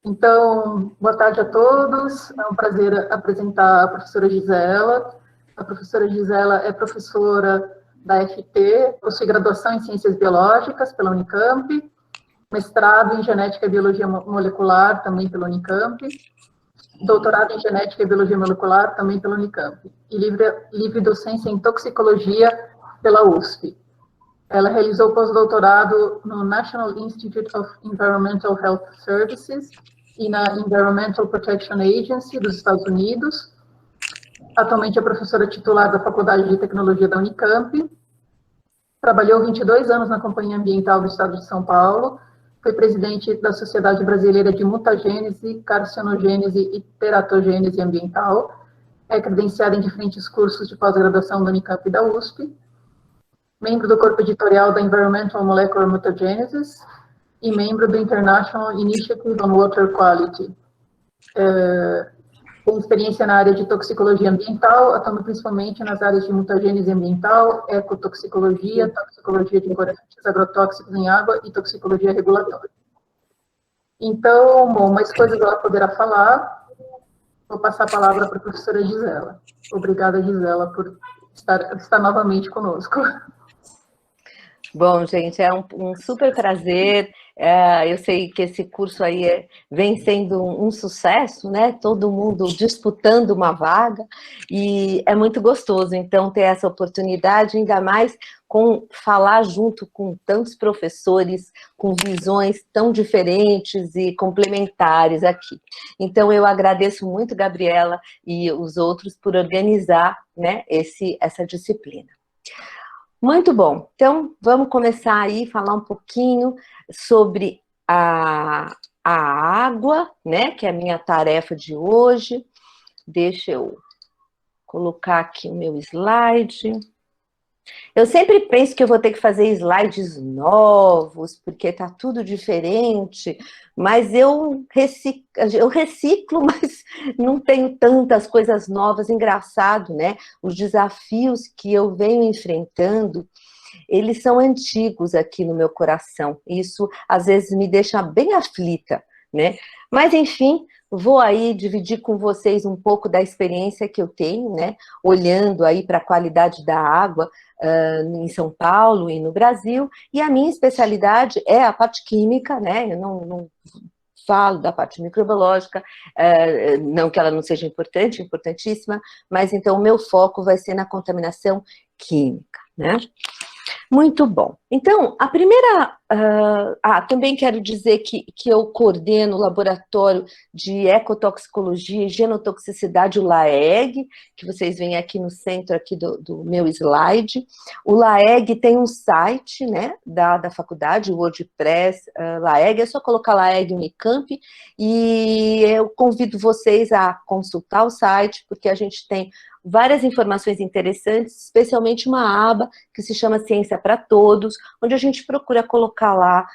Então, boa tarde a todos. É um prazer apresentar a professora Gisela. A professora Gisela é professora da FT, possui graduação em Ciências Biológicas pela Unicamp, mestrado em Genética e Biologia Molecular também pela Unicamp, doutorado em Genética e Biologia Molecular também pela Unicamp, e livre docência em Toxicologia pela USP. Ela realizou pós-doutorado no National Institute of Environmental Health Services e na Environmental Protection Agency dos Estados Unidos. Atualmente é professora titular da Faculdade de Tecnologia da Unicamp. Trabalhou 22 anos na Companhia Ambiental do Estado de São Paulo. Foi presidente da Sociedade Brasileira de Mutagênese, Carcinogênese e Teratogênese Ambiental. É credenciada em diferentes cursos de pós-graduação da Unicamp e da USP. Membro do corpo editorial da Environmental Molecular Mutagenesis e membro do International Initiative on Water Quality. Tem experiência na área de toxicologia ambiental, atuando principalmente nas áreas de mutagênese ambiental, ecotoxicologia, toxicologia de corantes, agrotóxicos em água e toxicologia regulatória. Então, bom, mais coisas ela poderá falar. Vou passar a palavra para a professora Gisela. Obrigada, Gisela, por estar novamente conosco. Bom, gente, é um super prazer. Eu sei que esse curso aí vem sendo um sucesso, né? Todo mundo disputando uma vaga, e é muito gostoso, então, ter essa oportunidade, ainda mais com falar junto com tantos professores, com visões tão diferentes e complementares aqui. Então, eu agradeço muito, Gabriela, e os outros por organizar, né, essa disciplina. Muito bom, então vamos começar aí a falar um pouquinho sobre a água, né, que é a minha tarefa de hoje. Deixa eu colocar aqui o meu slide. Eu sempre penso que eu vou ter que fazer slides novos, porque tá tudo diferente, mas eu reciclo, mas não tenho tantas coisas novas. Engraçado, né? Os desafios que eu venho enfrentando, eles são antigos aqui no meu coração. Isso, às vezes, me deixa bem aflita, né? Mas, enfim, vou aí dividir com vocês um pouco da experiência que eu tenho, né? Olhando aí para a qualidade da água em São Paulo e no Brasil, e a minha especialidade é a parte química, né? Eu não falo da parte microbiológica, não que ela não seja importante, importantíssima, mas então o meu foco vai ser na contaminação química, né? Muito bom. Então, a primeira... também quero dizer que eu coordeno o Laboratório de Ecotoxicologia e Genotoxicidade, o LAEG, que vocês veem aqui no centro aqui do meu slide. O LAEG tem um site, né, da faculdade, o WordPress, LAEG, é só colocar LAEG Unicamp, e eu convido vocês a consultar o site, porque a gente tem várias informações interessantes, especialmente uma aba que se chama Ciência para Todos, onde a gente procura colocar lá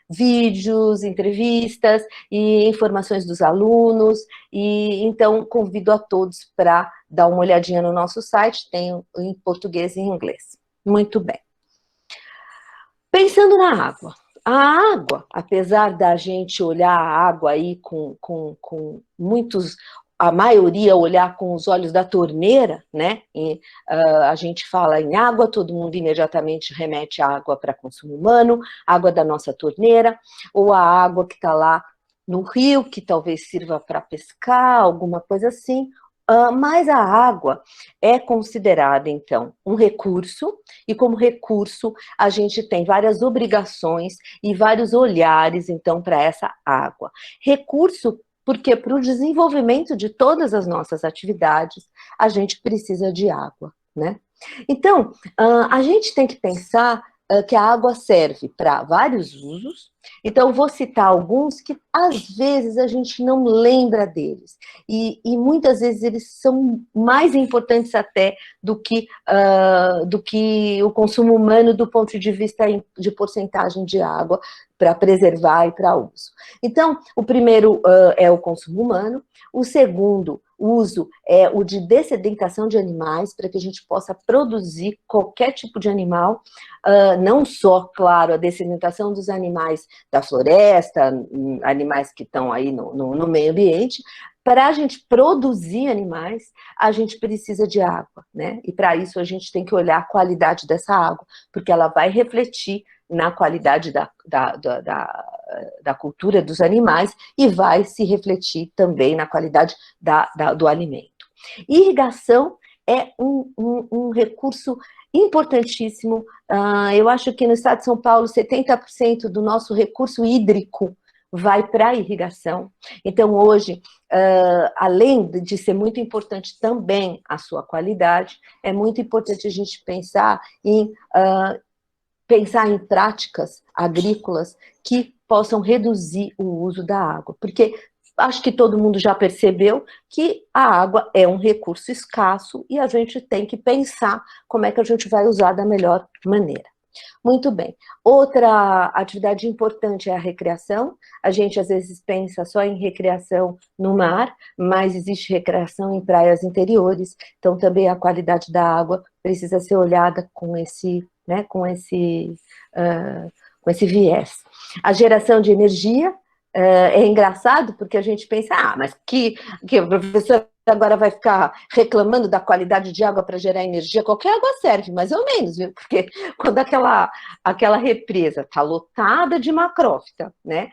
vídeos, entrevistas e informações dos alunos, e então convido a todos para dar uma olhadinha no nosso site, tem em português e em inglês. Muito bem. Pensando na água. A água, apesar da gente olhar a água aí com muitos... a maioria olhar com os olhos da torneira, né? A gente fala em água, todo mundo imediatamente remete a água para consumo humano, água da nossa torneira, ou a água que está lá no rio, que talvez sirva para pescar, alguma coisa assim. Mas a água é considerada, então, um recurso, e como recurso a gente tem várias obrigações e vários olhares, então, para essa água. Recurso porque para o desenvolvimento de todas as nossas atividades, a gente precisa de água, né? Então, a gente tem que pensar que a água serve para vários usos. Então, vou citar alguns que, às vezes, a gente não lembra deles. E muitas vezes eles são mais importantes até do que o consumo humano do ponto de vista de porcentagem de água para preservar e para uso. Então, o primeiro é o consumo humano, o segundo uso é o de dessedentação de animais, para que a gente possa produzir qualquer tipo de animal, não só, claro, a dessedentação dos animais da floresta, animais que estão aí no meio ambiente. Para a gente produzir animais, a gente precisa de água, né? E para isso a gente tem que olhar a qualidade dessa água, porque ela vai refletir na qualidade da cultura dos animais e vai se refletir também na qualidade do alimento. Irrigação é um recurso importantíssimo. Eu acho que no estado de São Paulo, 70% do nosso recurso hídrico vai para a irrigação. Então, hoje, além de ser muito importante também a sua qualidade, é muito importante a gente pensar em práticas agrícolas que possam reduzir o uso da água, porque acho que todo mundo já percebeu que a água é um recurso escasso e a gente tem que pensar como é que a gente vai usar da melhor maneira. Muito bem. Outra atividade importante é a recreação. A gente às vezes pensa só em recreação no mar, mas existe recreação em praias interiores, então também a qualidade da água precisa ser olhada com esse viés. A geração de energia é engraçado porque a gente pensa, mas que o professor agora vai ficar reclamando da qualidade de água para gerar energia, qualquer água serve, mais ou menos, viu? Porque quando aquela represa está lotada de macrófita, né,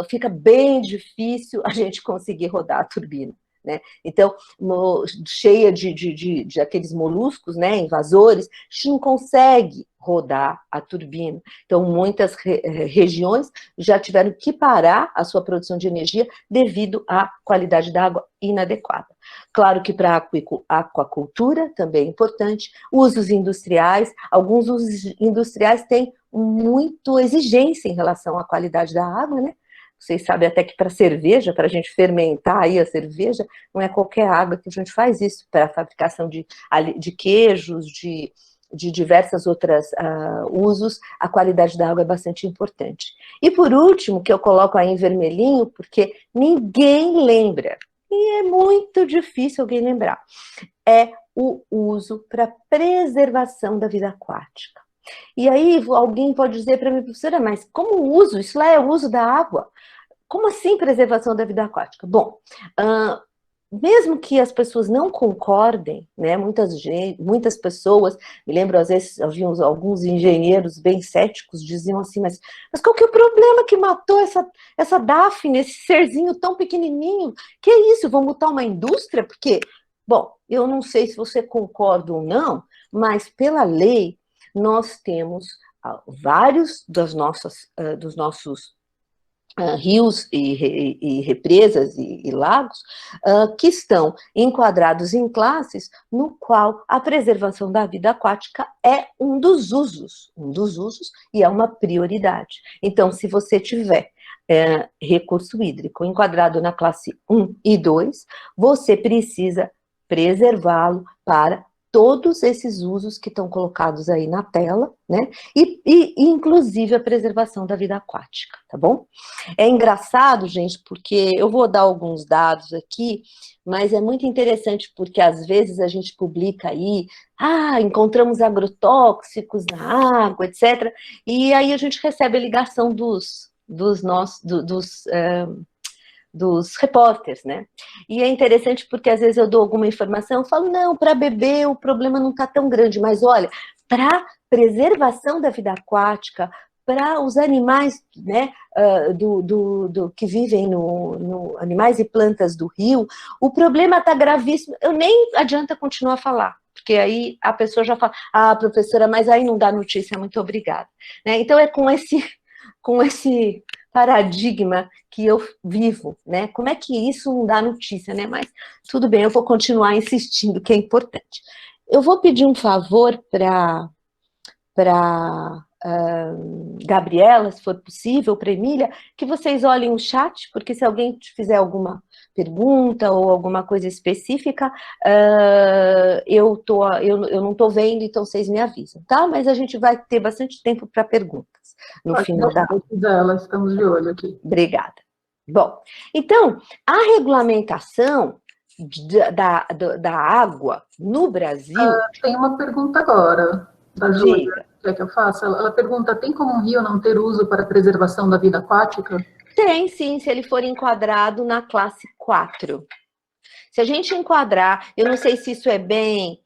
fica bem difícil a gente conseguir rodar a turbina. Né? Então, cheia de aqueles moluscos, né, invasores, a gente não consegue rodar a turbina. Então, muitas regiões já tiveram que parar a sua produção de energia devido à qualidade da água inadequada. Claro que para a aquacultura também é importante, usos industriais, alguns usos industriais têm muito exigência em relação à qualidade da água, né? Vocês sabem até que para cerveja, para a gente fermentar aí a cerveja, não é qualquer água que a gente faz isso, para a fabricação de queijos, de diversas outras usos, a qualidade da água é bastante importante. E por último, que eu coloco aí em vermelhinho, porque ninguém lembra, e é muito difícil alguém lembrar, é o uso para preservação da vida aquática. E aí alguém pode dizer para mim, professora, mas como uso? Isso lá é o uso da água. Como assim preservação da vida aquática? Bom, mesmo que as pessoas não concordem, né, muitas pessoas, me lembro às vezes, havia alguns engenheiros bem céticos, diziam assim, mas qual que é o problema que matou essa Daphne, esse serzinho tão pequenininho? Que é isso, vão botar uma indústria? Porque, bom, eu não sei se você concorda ou não, mas pela lei, nós temos vários dos nossos rios e represas e lagos que estão enquadrados em classes no qual a preservação da vida aquática é um dos usos e é uma prioridade. Então, se você tiver recurso hídrico enquadrado na classe 1 e 2, você precisa preservá-lo para todos esses usos que estão colocados aí na tela, né? E inclusive a preservação da vida aquática, tá bom? É engraçado, gente, porque eu vou dar alguns dados aqui, mas é muito interessante porque às vezes a gente publica aí, encontramos agrotóxicos na água, etc. E aí a gente recebe a ligação dos repórteres, né? E é interessante porque às vezes eu dou alguma informação, eu falo, não, para beber o problema não está tão grande, mas olha, para preservação da vida aquática, para os animais, né, que vivem no animais e plantas do rio, o problema está gravíssimo, eu nem adianta continuar a falar, porque aí a pessoa já fala, professora, mas aí não dá notícia, muito obrigada. Né? Então é com esse paradigma que eu vivo, né? Como é que isso não dá notícia, né? Mas tudo bem, eu vou continuar insistindo, que é importante. Eu vou pedir um favor para Gabriela, se for possível, para Emília, que vocês olhem o chat, porque se alguém te fizer alguma pergunta ou alguma coisa específica, eu não estou vendo, então vocês me avisam, tá? Mas a gente vai ter bastante tempo para perguntas no final da aula. Gisela, estamos de olho aqui. Obrigada. Bom, então, a regulamentação da água no Brasil... Tem uma pergunta agora, da Júlia. Diga. Quer que eu faça? Ela pergunta, tem como um rio não ter uso para a preservação da vida aquática? Tem, sim, se ele for enquadrado na classe 4. Se a gente enquadrar, eu não sei se isso é bem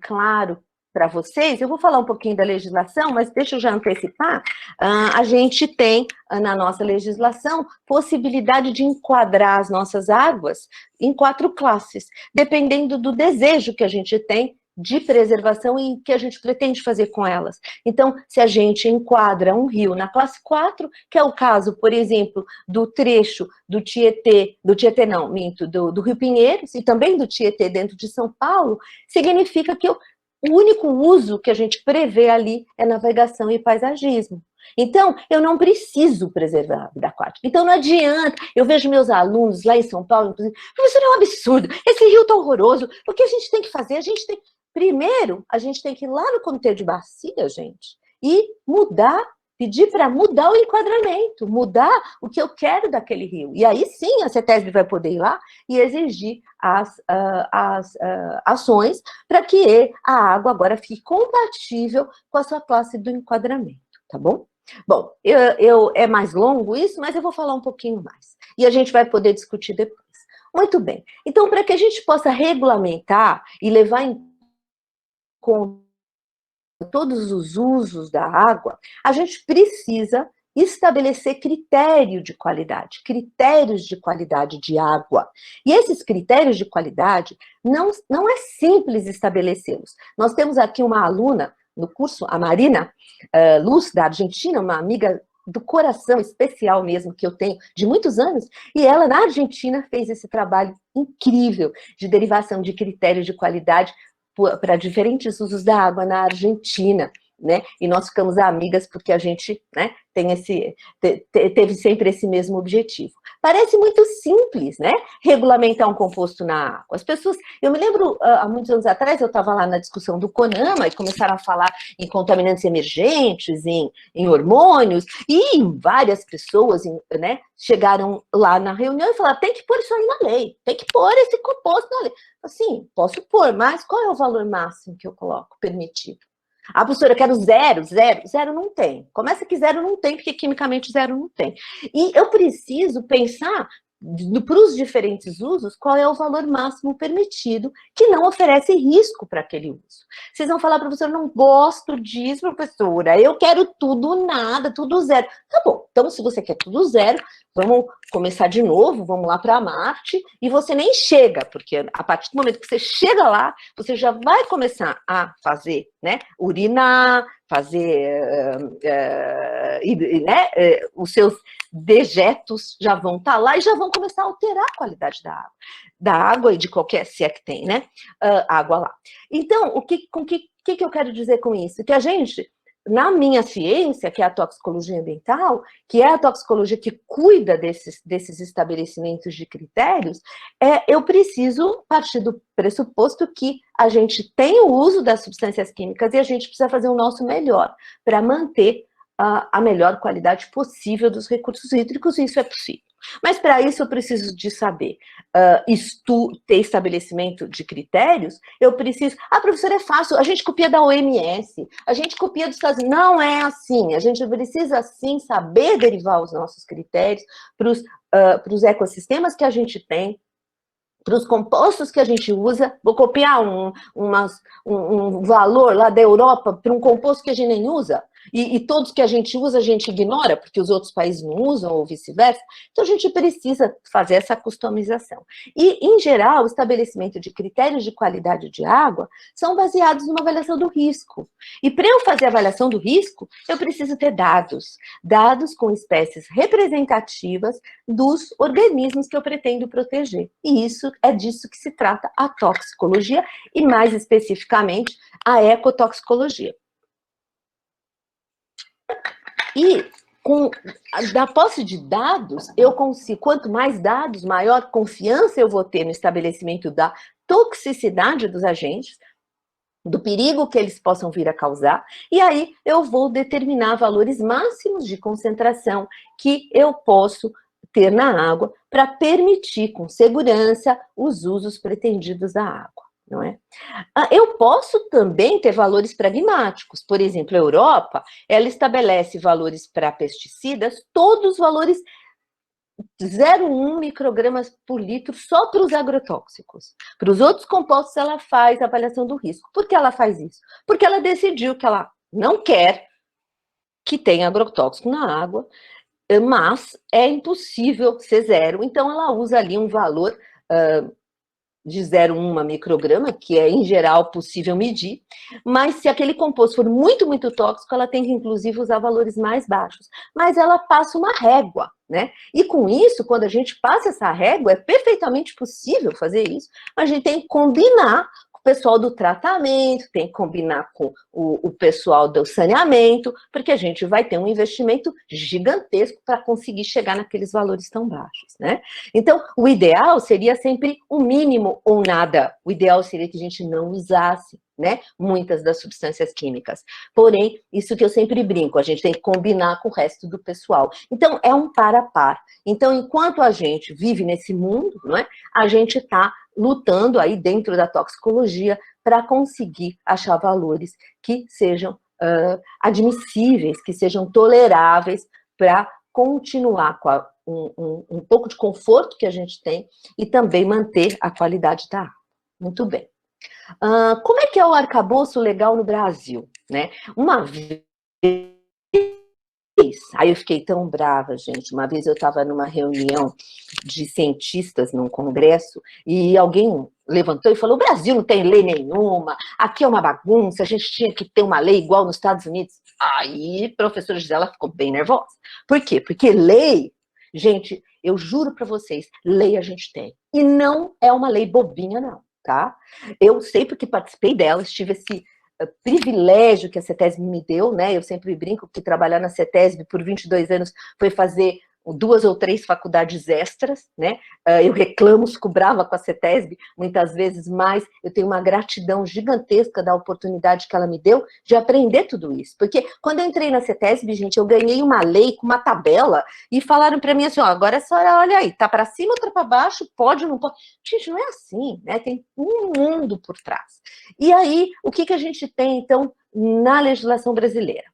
claro para vocês, eu vou falar um pouquinho da legislação, mas deixa eu já antecipar. A gente tem, na nossa legislação, possibilidade de enquadrar as nossas águas em 4 classes, dependendo do desejo que a gente tem de preservação e que a gente pretende fazer com elas. Então, se a gente enquadra um rio na classe 4, que é o caso, por exemplo, do trecho do Tietê, do Rio Pinheiros e também do Tietê dentro de São Paulo, significa que o único uso que a gente prevê ali é navegação e paisagismo. Então, eu não preciso preservar a vida aquática. Então, não adianta. Eu vejo meus alunos lá em São Paulo, inclusive, professor, é um absurdo, esse rio tá horroroso. O que a gente tem que fazer? Primeiro, a gente tem que ir lá no comitê de bacia, gente, e pedir para mudar o enquadramento, mudar o que eu quero daquele rio. E aí sim a CETESB vai poder ir lá e exigir as ações para que a água agora fique compatível com a sua classe do enquadramento, tá bom? Bom, é mais longo isso, mas eu vou falar um pouquinho mais. E a gente vai poder discutir depois. Muito bem. Então, para que a gente possa regulamentar e levar em conta todos os usos da água, a gente precisa estabelecer critérios de qualidade de água. E esses critérios de qualidade não é simples estabelecê-los. Nós temos aqui uma aluna no curso, a Marina Luz, da Argentina, uma amiga do coração especial mesmo, que eu tenho de muitos anos, e ela, na Argentina, fez esse trabalho incrível de derivação de critérios de qualidade para diferentes usos da água na Argentina, né? E nós ficamos amigas porque a gente, né, teve sempre esse mesmo objetivo. Parece muito simples, né? Regulamentar um composto na água. As pessoas, eu me lembro, há muitos anos atrás, eu estava lá na discussão do CONAMA e começaram a falar em contaminantes emergentes, em hormônios, e várias pessoas, né, chegaram lá na reunião e falaram, tem que pôr isso aí na lei, tem que pôr esse composto na lei. Assim, posso pôr, mas qual é o valor máximo que eu coloco permitido? Ah, professora, eu quero zero não tem. Começa que zero não tem, porque quimicamente zero não tem. E eu preciso pensar para os diferentes usos, qual é o valor máximo permitido que não oferece risco para aquele uso. Vocês vão falar, professora, eu não gosto disso, professora, eu quero tudo nada, tudo zero. Tá bom, então se você quer tudo zero, vamos começar de novo, vamos lá para Marte, e você nem chega, porque a partir do momento que você chega lá, você já vai começar a fazer, né, urinar, fazer, né, os seus dejetos já vão estar lá e já vão começar a alterar a qualidade da água e de qualquer, se é que tem, né, água lá. Então, o que eu quero dizer com isso? Que a gente, na minha ciência, que é a toxicologia ambiental, que é a toxicologia que cuida desses estabelecimentos de critérios, eu preciso partir do pressuposto que a gente tem o uso das substâncias químicas e a gente precisa fazer o nosso melhor para manter a melhor qualidade possível dos recursos hídricos, e isso é possível. Mas para isso eu preciso de saber ter estabelecimento de critérios, eu preciso... Ah, professora, é fácil, a gente copia da OMS, a gente copia dos Estados Unidos. Não é assim, a gente precisa sim saber derivar os nossos critérios para os ecossistemas que a gente tem, para os compostos que a gente usa. Vou copiar um valor lá da Europa para um composto que a gente nem usa, e todos que a gente usa a gente ignora, porque os outros países não usam, ou vice-versa. Então, a gente precisa fazer essa customização. E, em geral, o estabelecimento de critérios de qualidade de água são baseados numa avaliação do risco. E para eu fazer a avaliação do risco, eu preciso ter dados com espécies representativas dos organismos que eu pretendo proteger. E isso é disso que se trata a toxicologia, e mais especificamente a ecotoxicologia. E da posse de dados, eu consigo, quanto mais dados, maior confiança eu vou ter no estabelecimento da toxicidade dos agentes, do perigo que eles possam vir a causar, e aí eu vou determinar valores máximos de concentração que eu posso ter na água para permitir com segurança os usos pretendidos da água, não é? Eu posso também ter valores pragmáticos, por exemplo, a Europa, ela estabelece valores para pesticidas, todos os valores 0,1 microgramas por litro só para os agrotóxicos. Para os outros compostos, ela faz a avaliação do risco. Por que ela faz isso? Porque ela decidiu que ela não quer que tenha agrotóxico na água, mas é impossível ser zero, então ela usa ali um valor de 0,1 micrograma, que é, em geral, possível medir, mas se aquele composto for muito, muito tóxico, ela tem que, inclusive, usar valores mais baixos. Mas ela passa uma régua, né? E com isso, quando a gente passa essa régua, é perfeitamente possível fazer isso, mas a gente tem que combinar com o pessoal do tratamento, tem que combinar com o pessoal do saneamento, porque a gente vai ter um investimento gigantesco para conseguir chegar naqueles valores tão baixos, né? Então, o ideal seria sempre o mínimo ou nada. O ideal seria que a gente não usasse, né, muitas das substâncias químicas. Porém, isso que eu sempre brinco, a gente tem que combinar com o resto do pessoal. Então, é um par a par. Então, enquanto a gente vive nesse mundo, não é, a gente está lutando aí dentro da toxicologia para conseguir achar valores que sejam admissíveis, que sejam toleráveis para continuar com um pouco de conforto que a gente tem e também manter a qualidade da água. Muito bem. Como é que é o arcabouço legal no Brasil, né? Uma vez, aí eu fiquei tão brava, gente. Uma vez eu estava numa reunião de cientistas num congresso e alguém levantou e falou: o Brasil não tem lei nenhuma, aqui é uma bagunça, a gente tinha que ter uma lei igual nos Estados Unidos. Aí a professora Gisela ficou bem nervosa. Por quê? Porque lei, gente, eu juro para vocês, lei a gente tem. E não é uma lei bobinha, não. Tá? Eu sei porque participei dela, tive esse privilégio que a CETESB me deu, né? Eu sempre brinco que trabalhar na CETESB por 22 anos foi fazer 2 ou 3 faculdades extras, né? Eu reclamo, fico brava com a CETESB muitas vezes, mas eu tenho uma gratidão gigantesca da oportunidade que ela me deu de aprender tudo isso. Porque quando eu entrei na CETESB, gente, eu ganhei uma lei com uma tabela e falaram para mim assim, ó, agora a senhora olha aí, tá para cima, outra para baixo, pode ou não pode? Gente, não é assim, né? Tem um mundo por trás. E aí, o que a gente tem, então, na legislação brasileira?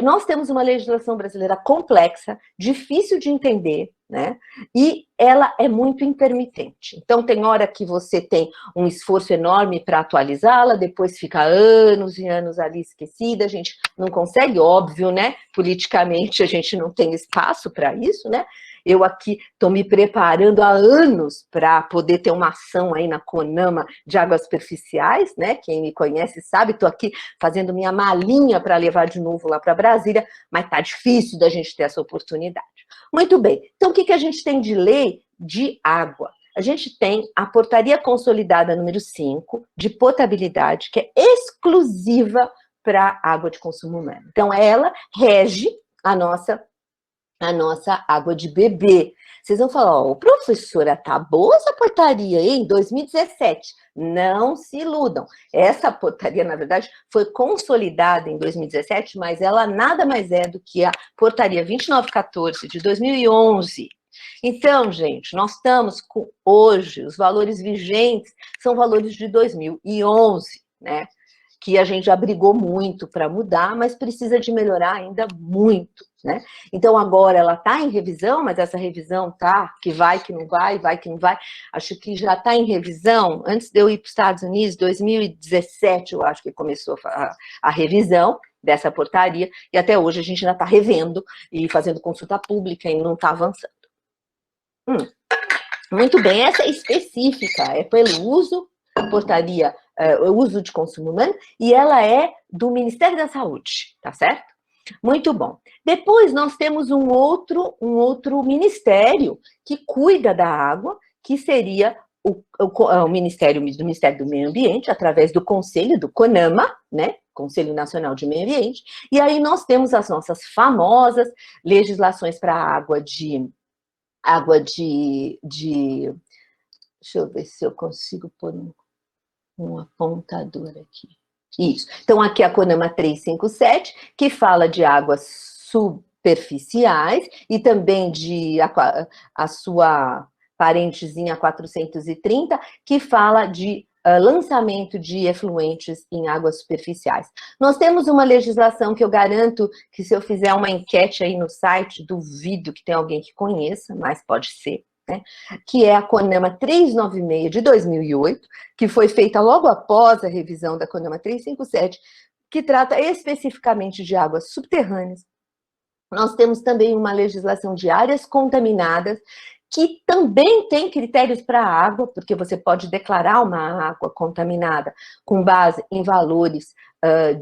Nós temos uma legislação brasileira complexa, difícil de entender, né? E ela é muito intermitente. Então, tem hora que você tem um esforço enorme para atualizá-la, depois fica anos e anos ali esquecida, a gente não consegue, óbvio, né? Politicamente, a gente não tem espaço para isso, né? Eu aqui estou me preparando há anos para poder ter uma ação aí na CONAMA de águas superficiais, né? Quem me conhece sabe, estou aqui fazendo minha malinha para levar de novo lá para Brasília, mas tá difícil da gente ter essa oportunidade. Muito bem, então o que a gente tem de lei de água? A gente tem a Portaria Consolidada número 5, de potabilidade, que é exclusiva para água de consumo humano. Então, ela rege a nossa água de beber. Vocês vão falar, ó, professora, tá boa essa portaria, hein? 2017. Não se iludam. Essa portaria, na verdade, foi consolidada em 2017, mas ela nada mais é do que a portaria 2914 de 2011. Então, gente, nós estamos com, hoje, os valores vigentes são valores de 2011, né? Que a gente já brigou muito para mudar, mas precisa de melhorar ainda muito, né? Então, agora ela está em revisão, mas essa revisão tá, que vai, que não vai, vai, que não vai. Acho que já está em revisão, antes de eu ir para os Estados Unidos, 2017, eu acho que começou a revisão dessa portaria, e até hoje a gente ainda está revendo e fazendo consulta pública e não está avançando. Muito bem, essa é específica, é pelo uso, portaria, o uso de consumo humano, e ela é do Ministério da Saúde, tá certo? Muito bom. Depois nós temos um outro ministério que cuida da água, que seria o Ministério do Meio Ambiente, através do Conselho, do CONAMA, né? Conselho Nacional de Meio Ambiente, e aí nós temos as nossas famosas legislações para deixa eu ver se eu consigo pôr um apontador aqui. Isso. Então, aqui a CONAMA 357, que fala de águas superficiais e também de a sua parentezinha 430, que fala de lançamento de efluentes em águas superficiais. Nós temos uma legislação que eu garanto que se eu fizer uma enquete aí no site, duvido que tenha alguém que conheça, mas pode ser, né? Que é a CONAMA 396 de 2008, que foi feita logo após a revisão da CONAMA 357, que trata especificamente de águas subterrâneas. Nós temos também uma legislação de áreas contaminadas, que também tem critérios para a água, porque você pode declarar uma água contaminada com base em valores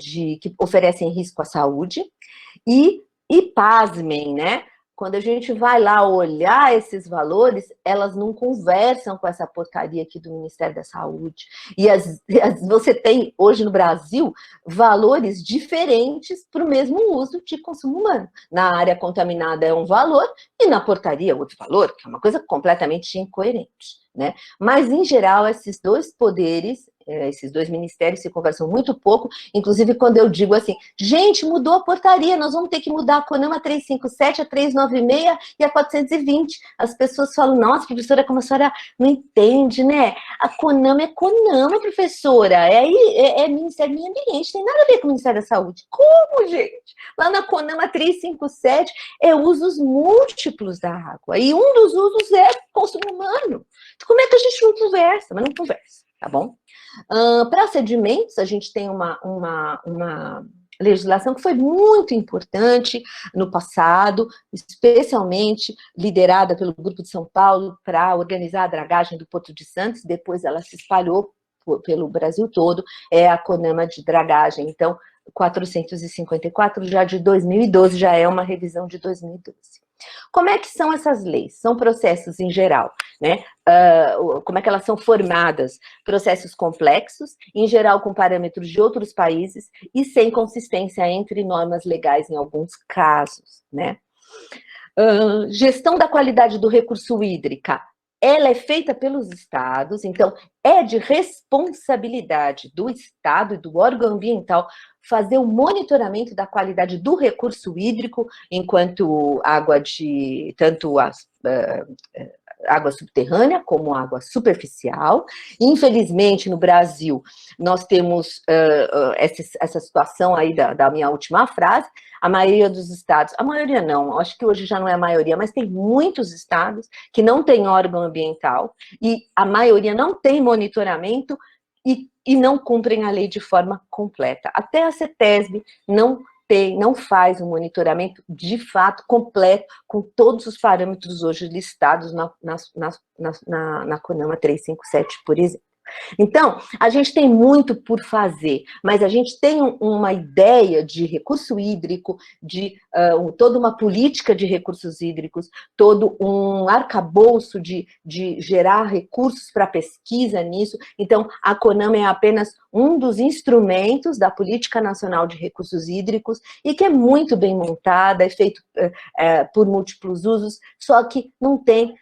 que oferecem risco à saúde, e pasmem, né? Quando a gente vai lá olhar esses valores, elas não conversam com essa portaria aqui do Ministério da Saúde. E você tem, hoje no Brasil, valores diferentes para o mesmo uso de consumo humano. Na área contaminada é um valor, e na portaria é outro valor, que é uma coisa completamente incoerente, né? Mas, em geral, esses dois poderes, esses dois ministérios se conversam muito pouco, inclusive quando eu digo assim, gente, mudou a portaria, nós vamos ter que mudar a CONAMA 357, a 396 e a 420. As pessoas falam, nossa, professora, como a senhora não entende, né? A CONAMA é CONAMA, professora, é Ministério do Meio Ambiente, tem nada a ver com o Ministério da Saúde. Como, gente? Lá na CONAMA 357 é usos múltiplos da água, e um dos usos é consumo humano. Então, como é que a gente não conversa? Mas não conversa, tá bom? Para sedimentos, a gente tem uma legislação que foi muito importante no passado, especialmente liderada pelo Grupo de São Paulo para organizar a dragagem do Porto de Santos, depois ela se espalhou pelo Brasil todo, é a CONAMA de dragagem. Então, 454 já de 2012, já é uma revisão de 2012. Como é que são essas leis? São processos em geral, né? Como é que elas são formadas? Processos complexos, em geral com parâmetros de outros países e sem consistência entre normas legais em alguns casos, né? Gestão da qualidade do recurso hídrica, ela é feita pelos estados, então é de responsabilidade do estado e do órgão ambiental fazer o monitoramento da qualidade do recurso hídrico, enquanto água tanto água subterrânea como água superficial. Infelizmente, no Brasil, nós temos essa situação aí da minha última frase, a maioria dos estados, a maioria não, acho que hoje já não é a maioria, mas tem muitos estados que não tem órgão ambiental, e a maioria não tem monitoramento e não cumprem a lei de forma completa. Até a CETESB não faz um monitoramento de fato completo com todos os parâmetros hoje listados na CONAMA 357, por exemplo. Então, a gente tem muito por fazer, mas a gente tem uma ideia de recurso hídrico, de toda uma política de recursos hídricos, todo um arcabouço de gerar recursos para pesquisa nisso. Então, a CONAMA é apenas um dos instrumentos da Política Nacional de Recursos Hídricos e que é muito bem montada, é feito por múltiplos usos, só que não tem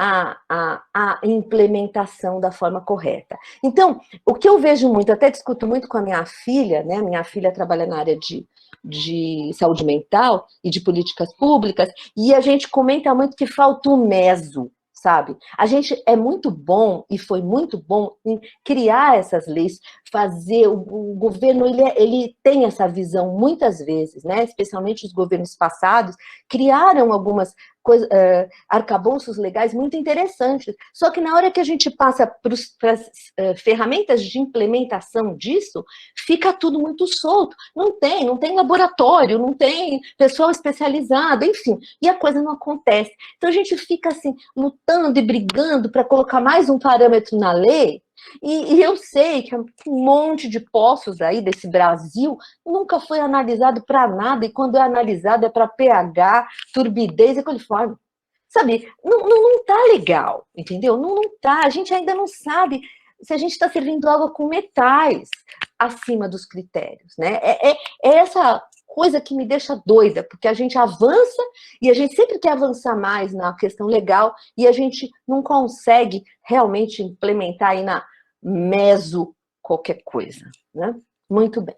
a implementação da forma correta. Então, o que eu vejo muito, até discuto muito com a minha filha, né? Minha filha trabalha na área de saúde mental e de políticas públicas, e a gente comenta muito que falta o meso, sabe? A gente é muito bom, e foi muito bom, em criar essas leis, fazer, o governo, ele tem essa visão muitas vezes, né? Especialmente os governos passados, criaram algumas arcabouços legais muito interessantes, só que na hora que a gente passa para as ferramentas de implementação disso, fica tudo muito solto, não tem laboratório, não tem pessoal especializado, enfim, e a coisa não acontece. Então a gente fica assim, lutando e brigando para colocar mais um parâmetro na lei, e eu sei que um monte de poços aí desse Brasil nunca foi analisado para nada, e quando é analisado é para pH, turbidez e coliforme. sabe, não tá legal, entendeu? Não tá, a gente ainda não sabe se a gente está servindo água com metais acima dos critérios, né? É essa coisa que me deixa doida, porque a gente avança e a gente sempre quer avançar mais na questão legal e a gente não consegue realmente implementar aí na meso qualquer coisa, né? Muito bem.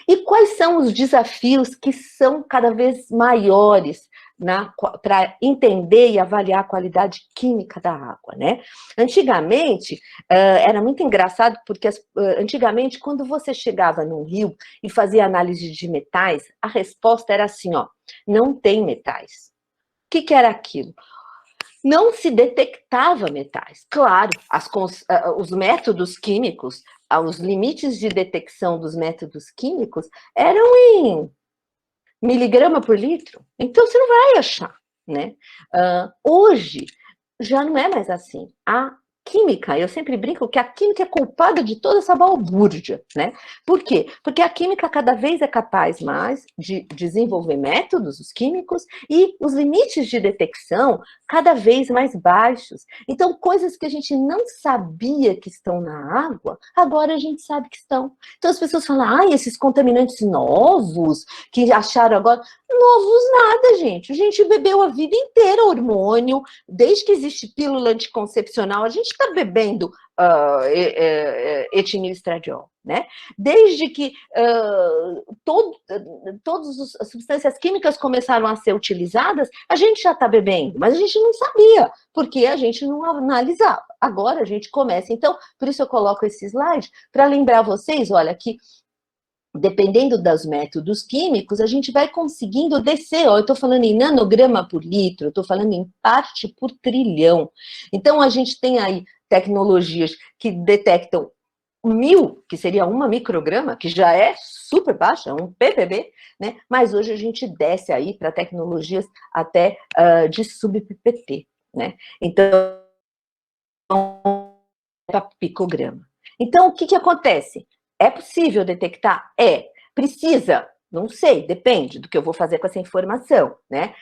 E quais são os desafios que são cada vez maiores para entender e avaliar a qualidade química da água, né? Antigamente, era muito engraçado, porque antigamente, quando você chegava num rio e fazia análise de metais, a resposta era assim, ó, não tem metais. O que era aquilo? Não se detectava metais. Claro, os métodos químicos, os limites de detecção dos métodos químicos eram em miligrama por litro. Então, você não vai achar, né? Hoje, já não é mais assim. A química, eu sempre brinco que a química é culpada de toda essa balbúrdia, né? Por quê? Porque a química cada vez é capaz mais de desenvolver métodos, os químicos, e os limites de detecção cada vez mais baixos. Então, coisas que a gente não sabia que estão na água, agora a gente sabe que estão. Então, as pessoas falam, esses contaminantes novos, que acharam agora... Novos nada, gente. A gente bebeu a vida inteira hormônio, desde que existe pílula anticoncepcional, a gente está bebendo etilenistradiol, né? Desde que todas as substâncias químicas começaram a ser utilizadas, a gente já está bebendo, mas a gente não sabia, porque a gente não analisava. Agora a gente começa. Então, por isso eu coloco esse slide, para lembrar vocês, olha, que dependendo dos métodos químicos, a gente vai conseguindo descer. Ó, eu estou falando em nanograma por litro, eu estou falando em parte por trilhão. Então, a gente tem aí tecnologias que detectam 1000, que seria uma micrograma, que já é super baixa, um ppb, né? Mas hoje a gente desce aí para tecnologias até de sub-ppt, né? Então, para picograma. Então, o que acontece? É possível detectar? É. Precisa? Não sei, depende do que eu vou fazer com essa informação, né?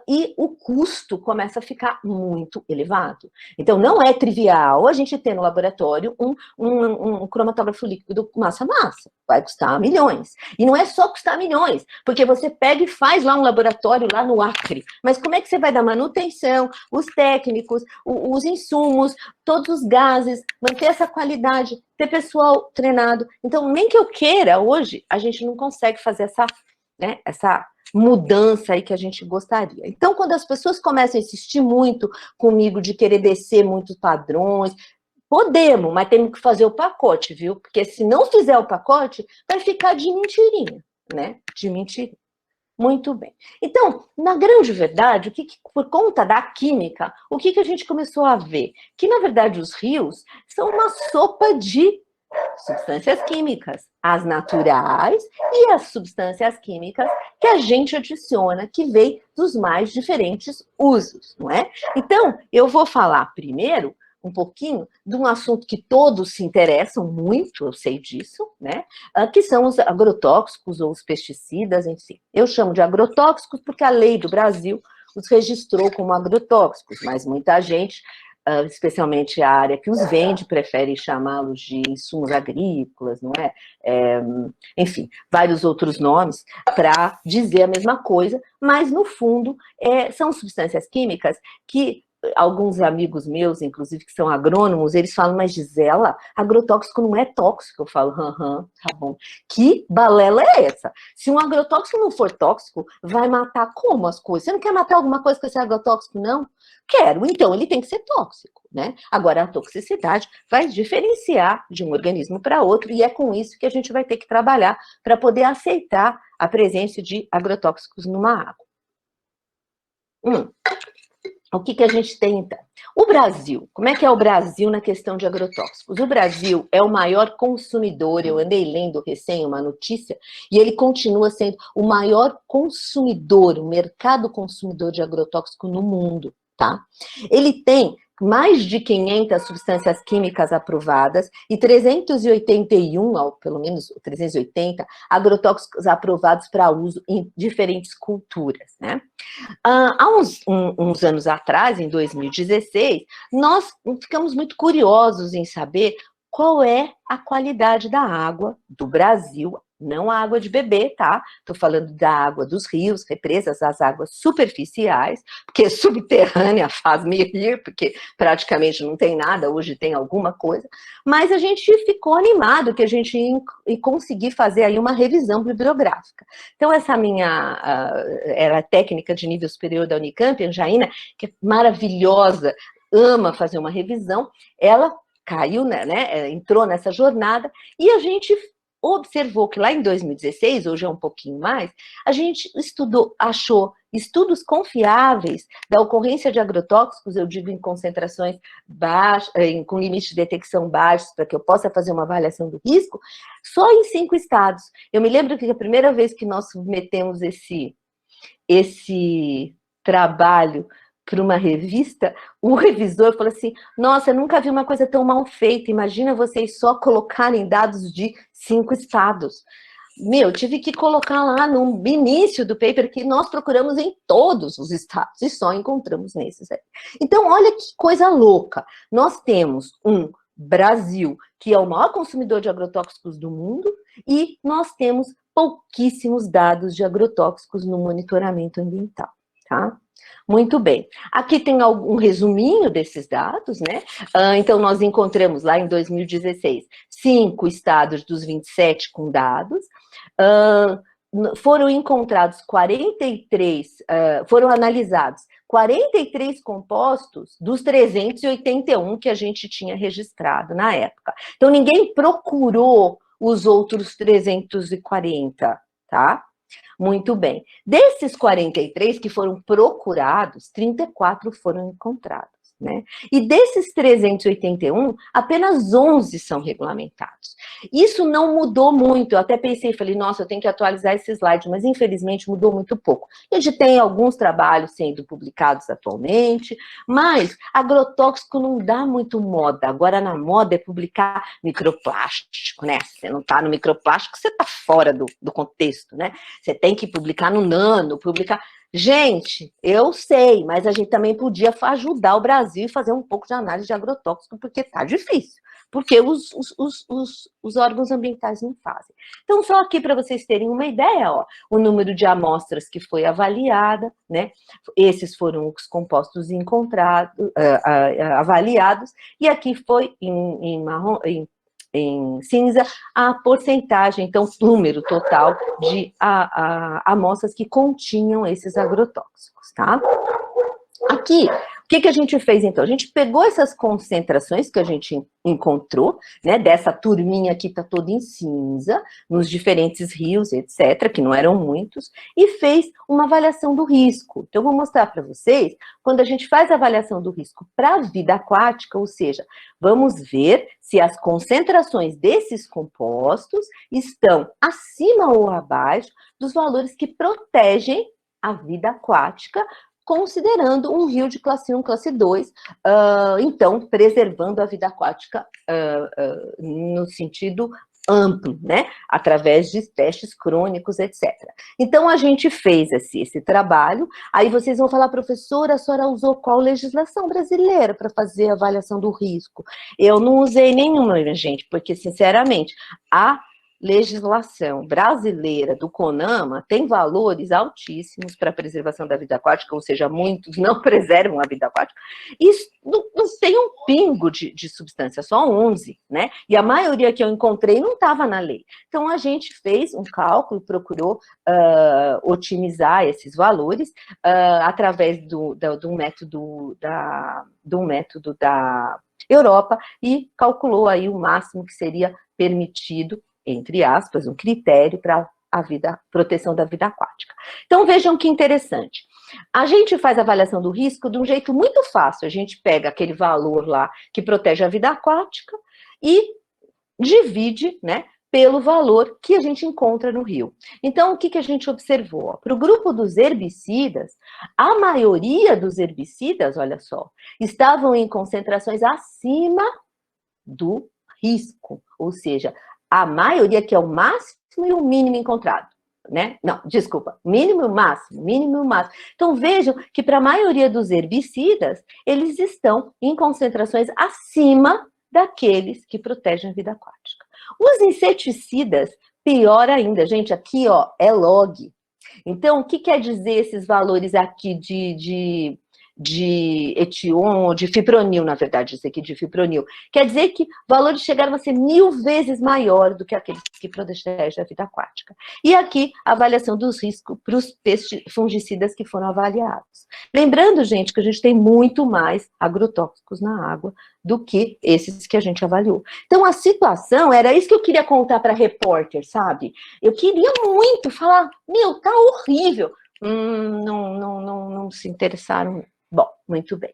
E o custo começa a ficar muito elevado. Então, não é trivial a gente ter no laboratório um cromatógrafo líquido massa-massa. Vai custar milhões. E não é só custar milhões, porque você pega e faz lá um laboratório lá no Acre. Mas como é que você vai dar manutenção, os técnicos, os insumos, todos os gases, manter essa qualidade, ter pessoal treinado. Então, nem que eu queira, hoje, a gente não consegue fazer essa mudança aí que a gente gostaria. Então, quando as pessoas começam a insistir muito comigo de querer descer muitos padrões, podemos, mas temos que fazer o pacote, viu? Porque se não fizer o pacote, vai ficar de mentirinha, né? De mentirinha. Muito bem. Então, na grande verdade, por conta da química, o que a gente começou a ver? Que, na verdade, os rios são uma sopa de substâncias químicas, as naturais e as substâncias químicas que a gente adiciona, que vem dos mais diferentes usos, não é? Então, eu vou falar primeiro um pouquinho de um assunto que todos se interessam muito, eu sei disso, né? Que são os agrotóxicos ou os pesticidas, enfim. Eu chamo de agrotóxicos porque a lei do Brasil os registrou como agrotóxicos, mas muita gente, especialmente a área que os vende, prefere chamá-los de insumos agrícolas, não é? Enfim, vários outros nomes para dizer a mesma coisa, mas no fundo são substâncias químicas que alguns amigos meus, inclusive, que são agrônomos, eles falam, mas Gisela, agrotóxico não é tóxico. Eu falo, tá bom. Que balela é essa? Se um agrotóxico não for tóxico, vai matar como as coisas? Você não quer matar alguma coisa com esse agrotóxico, não? Quero, então ele tem que ser tóxico, né? Agora, a toxicidade vai diferenciar de um organismo para outro, e é com isso que a gente vai ter que trabalhar para poder aceitar a presença de agrotóxicos numa água. O que a gente tem, então? O Brasil, como é que é o Brasil na questão de agrotóxicos? O Brasil é o maior consumidor, eu andei lendo recém uma notícia, e ele continua sendo o maior consumidor, o mercado consumidor de agrotóxico no mundo, tá? Ele tem mais de 500 substâncias químicas aprovadas e 381, ou pelo menos 380, agrotóxicos aprovados para uso em diferentes culturas, né? Há uns anos atrás, em 2016, nós ficamos muito curiosos em saber qual é a qualidade da água do Brasil, não a água de beber, tá? Estou falando da água dos rios, represas, as águas superficiais, porque subterrânea faz-me rir, porque praticamente não tem nada, hoje tem alguma coisa, mas a gente ficou animado que a gente ia conseguir fazer aí uma revisão bibliográfica. Então, essa era a técnica de nível superior da Unicamp, a Anjaína, que é maravilhosa, ama fazer uma revisão, ela caiu, né, entrou nessa jornada, e a gente observou que lá em 2016, hoje é um pouquinho mais, a gente achou estudos confiáveis da ocorrência de agrotóxicos, eu digo em concentrações baixas, com limite de detecção baixos, para que eu possa fazer uma avaliação do risco, só em 5 estados. Eu me lembro que a primeira vez que nós submetemos esse trabalho para uma revista, o revisor falou assim, nossa, eu nunca vi uma coisa tão mal feita, imagina vocês só colocarem dados de 5 estados. Eu tive que colocar lá no início do paper que nós procuramos em todos os estados e só encontramos nesses aí. Então, olha que coisa louca. Nós temos um Brasil, que é o maior consumidor de agrotóxicos do mundo, e nós temos pouquíssimos dados de agrotóxicos no monitoramento ambiental, tá? Muito bem. Aqui tem um resuminho desses dados, né? Então, nós encontramos lá em 2016, 5 estados dos 27 com dados. Foram encontrados 43, foram analisados 43 compostos dos 381 que a gente tinha registrado na época. Então, ninguém procurou os outros 340, tá? Muito bem. Desses 43 que foram procurados, 34 foram encontrados, né? E desses 381, apenas 11 são regulamentados. Isso não mudou muito, eu até pensei, falei, nossa, eu tenho que atualizar esse slide, mas infelizmente mudou muito pouco. A gente tem alguns trabalhos sendo publicados atualmente, mas agrotóxico não dá muito moda. Agora na moda é publicar microplástico, né? Se você não está no microplástico, você está fora do contexto, né? Você tem que publicar no nano, publicar... Gente, eu sei, mas a gente também podia ajudar o Brasil e fazer um pouco de análise de agrotóxico, porque tá difícil, porque os órgãos ambientais não fazem. Então, só aqui para vocês terem uma ideia, ó, o número de amostras que foi avaliada, né? Esses foram os compostos encontrados, avaliados, e aqui foi em cinza, a porcentagem, então, número total de amostras que continham esses agrotóxicos, tá? Aqui, o que a gente fez, então? A gente pegou essas concentrações que a gente encontrou, né, dessa turminha que está toda em cinza, nos diferentes rios, etc., que não eram muitos, e fez uma avaliação do risco. Então, eu vou mostrar para vocês, quando a gente faz a avaliação do risco para a vida aquática, ou seja, vamos ver se as concentrações desses compostos estão acima ou abaixo dos valores que protegem a vida aquática, considerando um rio de classe 1, classe 2, então, preservando a vida aquática no sentido amplo, né, através de testes crônicos, etc. Então, a gente fez esse trabalho, aí vocês vão falar, professora, a senhora usou qual legislação brasileira para fazer a avaliação do risco? Eu não usei nenhuma, gente, porque, sinceramente, a legislação brasileira do CONAMA tem valores altíssimos para a preservação da vida aquática, ou seja, muitos não preservam a vida aquática, e não tem um pingo de substância, só 11, né? E a maioria que eu encontrei não estava na lei. Então, a gente fez um cálculo, procurou otimizar esses valores através do método da Europa e calculou aí o máximo que seria permitido, entre aspas, um critério para a proteção da vida aquática. Então, vejam que interessante. A gente faz a avaliação do risco de um jeito muito fácil. A gente pega aquele valor lá que protege a vida aquática e divide, né, pelo valor que a gente encontra no rio. Então, o que a gente observou? Para o grupo dos herbicidas, a maioria dos herbicidas, olha só, estavam em concentrações acima do risco, ou seja, a maioria que é o máximo e o mínimo encontrado, né? Não, desculpa, mínimo e o máximo, mínimo e o máximo. Então, vejam que para a maioria dos herbicidas, eles estão em concentrações acima daqueles que protegem a vida aquática. Os inseticidas, pior ainda, gente, aqui, ó, é log. Então, o que quer dizer esses valores aqui de etion, de fipronil, na verdade, isso aqui de fipronil? Quer dizer que valores chegaram a ser 1000 vezes maior do que aqueles que protegem a vida aquática. E aqui, a avaliação dos riscos para os fungicidas que foram avaliados. Lembrando, gente, que a gente tem muito mais agrotóxicos na água do que esses que a gente avaliou. Então, a situação, era isso que eu queria contar para a repórter, sabe? Eu queria muito falar, meu, tá horrível. Não se interessaram. Bom, muito bem.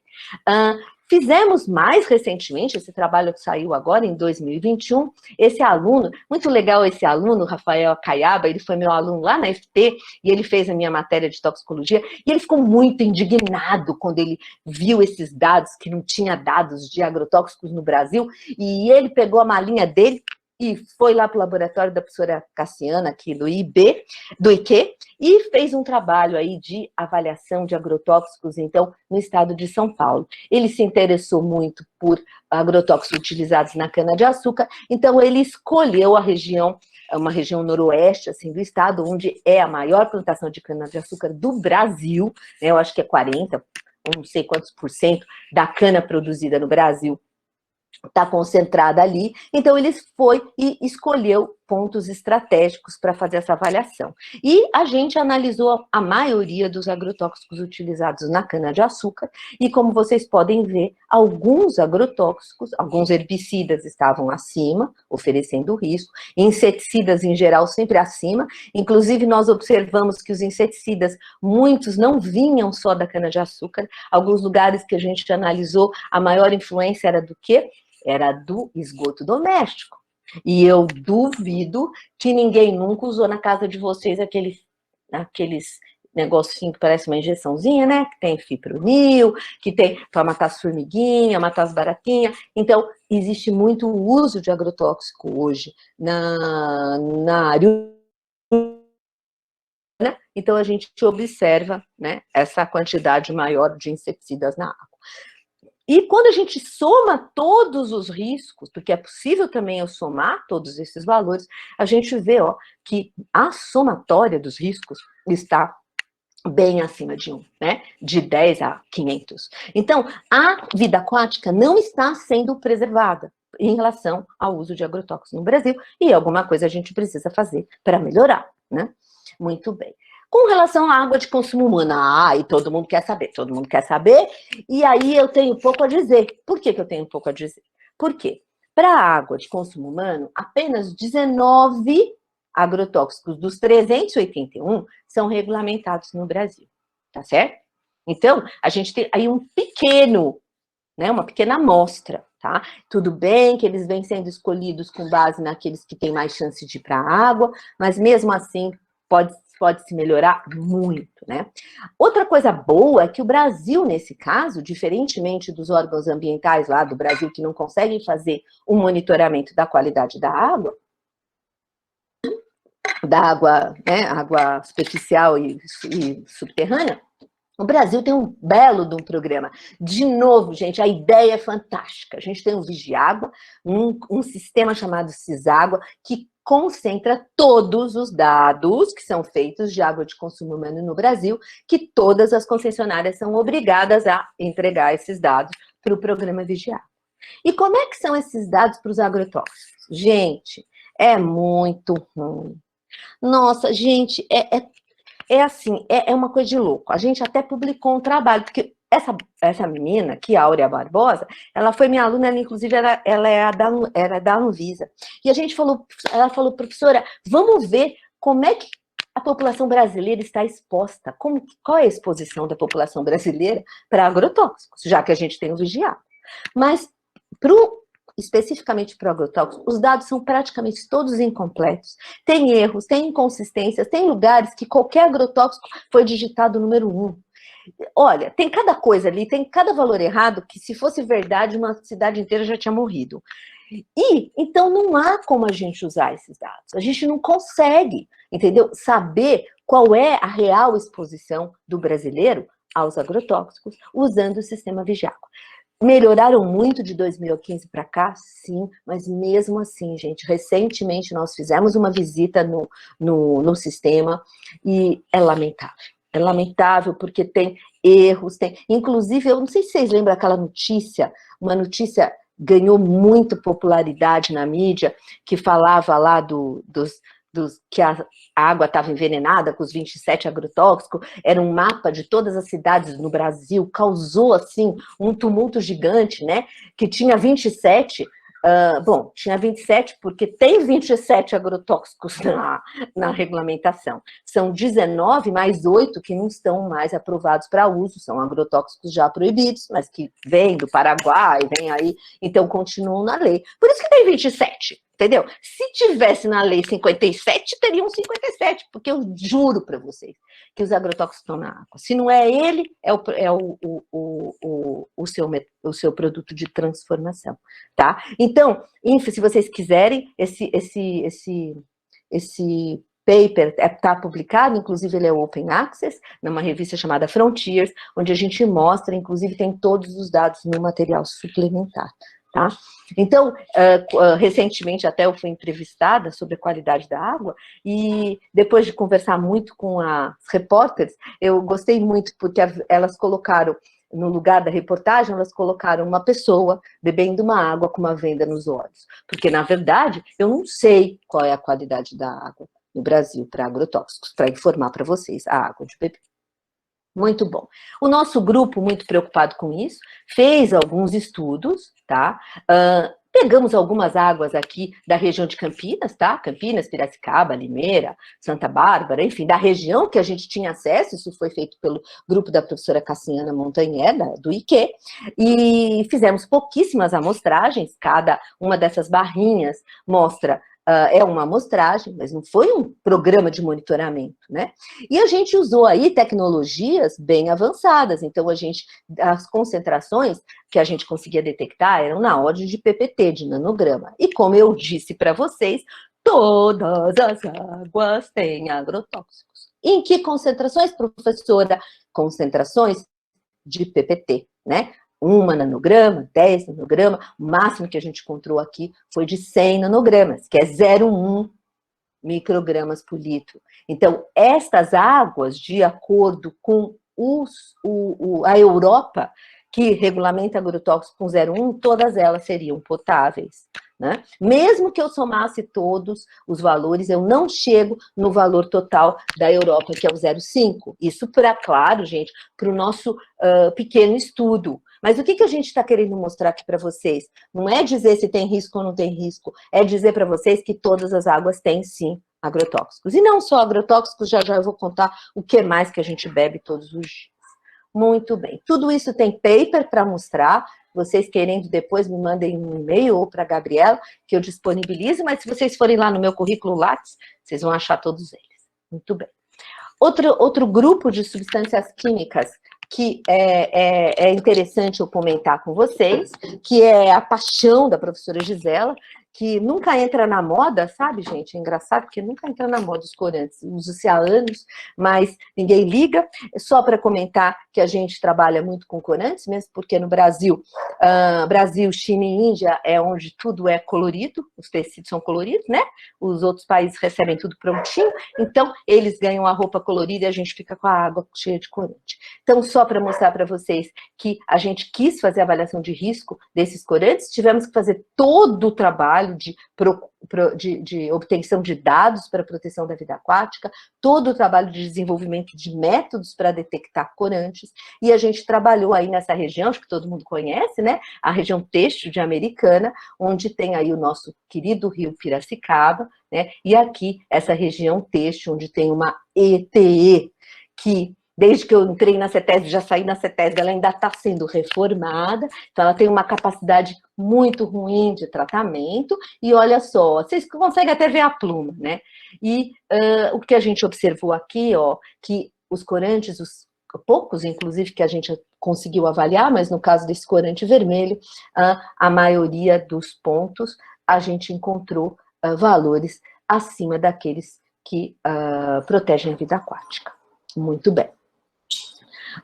Fizemos mais recentemente, esse trabalho que saiu agora, em 2021, esse aluno, muito legal esse aluno, Rafael Caiaba, ele foi meu aluno lá na FT, e ele fez a minha matéria de toxicologia, e ele ficou muito indignado quando ele viu esses dados, que não tinha dados de agrotóxicos no Brasil, e ele pegou a malinha dele, e foi lá para o laboratório da professora Cassiana, aqui do IQ, e fez um trabalho aí de avaliação de agrotóxicos, então, no estado de São Paulo. Ele se interessou muito por agrotóxicos utilizados na cana-de-açúcar, então ele escolheu a região, uma região noroeste, assim, do estado, onde é a maior plantação de cana-de-açúcar do Brasil, né, eu acho que é 40, não sei quantos % da cana produzida no Brasil está concentrada ali, então ele foi e escolheu pontos estratégicos para fazer essa avaliação. E a gente analisou a maioria dos agrotóxicos utilizados na cana-de-açúcar, e como vocês podem ver, alguns agrotóxicos, alguns herbicidas estavam acima, oferecendo risco, inseticidas em geral sempre acima, inclusive nós observamos que os inseticidas, muitos não vinham só da cana-de-açúcar, alguns lugares que a gente analisou, a maior influência era do quê? Era do esgoto doméstico. E eu duvido que ninguém nunca usou na casa de vocês aqueles negocinho que parece uma injeçãozinha, né? Que tem fipronil, que tem para matar as formiguinhas, matar as baratinhas. Então, existe muito uso de agrotóxico hoje na área. Né? Então, a gente observa, né, essa quantidade maior de inseticidas na água. E quando a gente soma todos os riscos, porque é possível também eu somar todos esses valores, a gente vê, ó, que a somatória dos riscos está bem acima de 1, né? De 10 a 500. Então, a vida aquática não está sendo preservada em relação ao uso de agrotóxicos no Brasil, e alguma coisa a gente precisa fazer para melhorar, né? Muito bem. Com relação à água de consumo humano, e todo mundo quer saber, e aí eu tenho pouco a dizer. Por que eu tenho pouco a dizer? Porque para a água de consumo humano, apenas 19 agrotóxicos dos 381 são regulamentados no Brasil, tá certo? Então, a gente tem aí uma pequena amostra, tá? Tudo bem que eles vêm sendo escolhidos com base naqueles que têm mais chance de ir para a água, mas mesmo assim pode se melhorar muito, né? Outra coisa boa é que o Brasil, nesse caso, diferentemente dos órgãos ambientais lá do Brasil, que não conseguem fazer um monitoramento da qualidade da água, né, água superficial e subterrânea, o Brasil tem um belo de um programa. De novo, gente, a ideia é fantástica. A gente tem o Vigiágua, um sistema chamado Ciságua, que concentra todos os dados que são feitos de água de consumo humano no Brasil, que todas as concessionárias são obrigadas a entregar esses dados para o programa Vigiágua. E como é que são esses dados para os agrotóxicos? Gente, é muito ruim. Nossa, gente, é uma coisa de louco. A gente até publicou um trabalho, porque essa menina aqui, a Áurea Barbosa, ela foi minha aluna, ela, inclusive, era da Anvisa. E ela falou, professora, vamos ver como é que a população brasileira está exposta, qual é a exposição da população brasileira para agrotóxicos, já que a gente tem o vigiado. Mas, especificamente para o agrotóxico, os dados são praticamente todos incompletos. Tem erros, tem inconsistências, tem lugares que qualquer agrotóxico foi digitado número 1. Olha, tem cada coisa ali, tem cada valor errado que, se fosse verdade, uma cidade inteira já tinha morrido. E, então, não há como a gente usar esses dados. A gente não consegue, entendeu? Saber qual é a real exposição do brasileiro aos agrotóxicos usando o sistema Vigiaco. Melhoraram muito de 2015 para cá? Sim, mas mesmo assim, gente, recentemente nós fizemos uma visita no sistema e é lamentável. É lamentável porque tem erros, tem... Inclusive, eu não sei se vocês lembram aquela notícia, uma notícia ganhou muita popularidade na mídia, que falava lá que a água estava envenenada com os 27 agrotóxicos, era um mapa de todas as cidades no Brasil, causou, assim, um tumulto gigante, né, que tinha 27, bom, tinha 27 porque tem 27 agrotóxicos na regulamentação. São 19 mais 8 que não estão mais aprovados para uso, são agrotóxicos já proibidos, mas que vêm do Paraguai, vêm aí, então continuam na lei. Por isso que tem 27. Entendeu? Se tivesse na lei 57, teriam 57, porque eu juro para vocês que os agrotóxicos estão na água. Se não é ele, é o seu produto de transformação, tá? Então, se vocês quiserem, esse paper está publicado, inclusive ele é Open Access, numa revista chamada Frontiers, onde a gente mostra, inclusive tem todos os dados no material suplementar. Tá? Então, recentemente até eu fui entrevistada sobre a qualidade da água e depois de conversar muito com as repórteres, eu gostei muito porque elas colocaram, no lugar da reportagem, elas colocaram uma pessoa bebendo uma água com uma venda nos olhos. Porque, na verdade, eu não sei qual é a qualidade da água no Brasil para agrotóxicos, para informar para vocês a água de beber. Muito bom. O nosso grupo, muito preocupado com isso, fez alguns estudos, tá? Pegamos algumas águas aqui da região de Campinas, tá? Campinas, Piracicaba, Limeira, Santa Bárbara, enfim, da região que a gente tinha acesso, isso foi feito pelo grupo da professora Cassiana Montanher, do IQ, e fizemos pouquíssimas amostragens, cada uma dessas barrinhas mostra é uma amostragem, mas não foi um programa de monitoramento, né? E a gente usou aí tecnologias bem avançadas, então as concentrações que a gente conseguia detectar eram na ordem de ppt, de nanograma. E como eu disse para vocês, todas as águas têm agrotóxicos. Em que concentrações, professora? Concentrações de ppt, né? 1 nanograma, 10 nanograma, o máximo que a gente encontrou aqui foi de 100 nanogramas, que é 0,1 microgramas por litro. Então, estas águas, de acordo com a Europa, que regulamenta agrotóxicos com 0,1, todas elas seriam potáveis, né? Mesmo que eu somasse todos os valores, eu não chego no valor total da Europa, que é o 0,5. Isso, claro, gente, para o nosso pequeno estudo. Mas o que a gente está querendo mostrar aqui para vocês? Não é dizer se tem risco ou não tem risco, é dizer para vocês que todas as águas têm, sim, agrotóxicos. E não só agrotóxicos, já eu vou contar o que mais que a gente bebe todos os dias. Muito bem. Tudo isso tem paper para mostrar. Vocês querendo depois me mandem um e-mail ou para a Gabriela, que eu disponibilizo, mas se vocês forem lá no meu currículo Lattes, vocês vão achar todos eles. Muito bem. Outro grupo de substâncias químicas que é interessante eu comentar com vocês, que é a paixão da professora Gisela, que nunca entra na moda, sabe, gente? É engraçado, porque nunca entra na moda os corantes. Usa-se há anos, mas ninguém liga. Só para comentar que a gente trabalha muito com corantes, mesmo porque no Brasil, China e Índia é onde tudo é colorido, os tecidos são coloridos, né? Os outros países recebem tudo prontinho, então eles ganham a roupa colorida e a gente fica com a água cheia de corante. Então, só para mostrar para vocês que a gente quis fazer a avaliação de risco desses corantes, tivemos que fazer todo o trabalho de obtenção de dados para a proteção da vida aquática, todo o trabalho de desenvolvimento de métodos para detectar corantes, e a gente trabalhou aí nessa região, acho que todo mundo conhece, né? A região têxtil de Americana, onde tem aí o nosso querido rio Piracicaba, né? E aqui, essa região têxtil, onde tem uma ETE, que desde que eu entrei na CETESB, já saí na CETESB, ela ainda está sendo reformada, então ela tem uma capacidade muito ruim de tratamento, e olha só, vocês conseguem até ver a pluma, né? E o que a gente observou aqui, ó, que os corantes, os poucos, inclusive, que a gente conseguiu avaliar, mas no caso desse corante vermelho, a maioria dos pontos, a gente encontrou valores acima daqueles que protegem a vida aquática. Muito bem.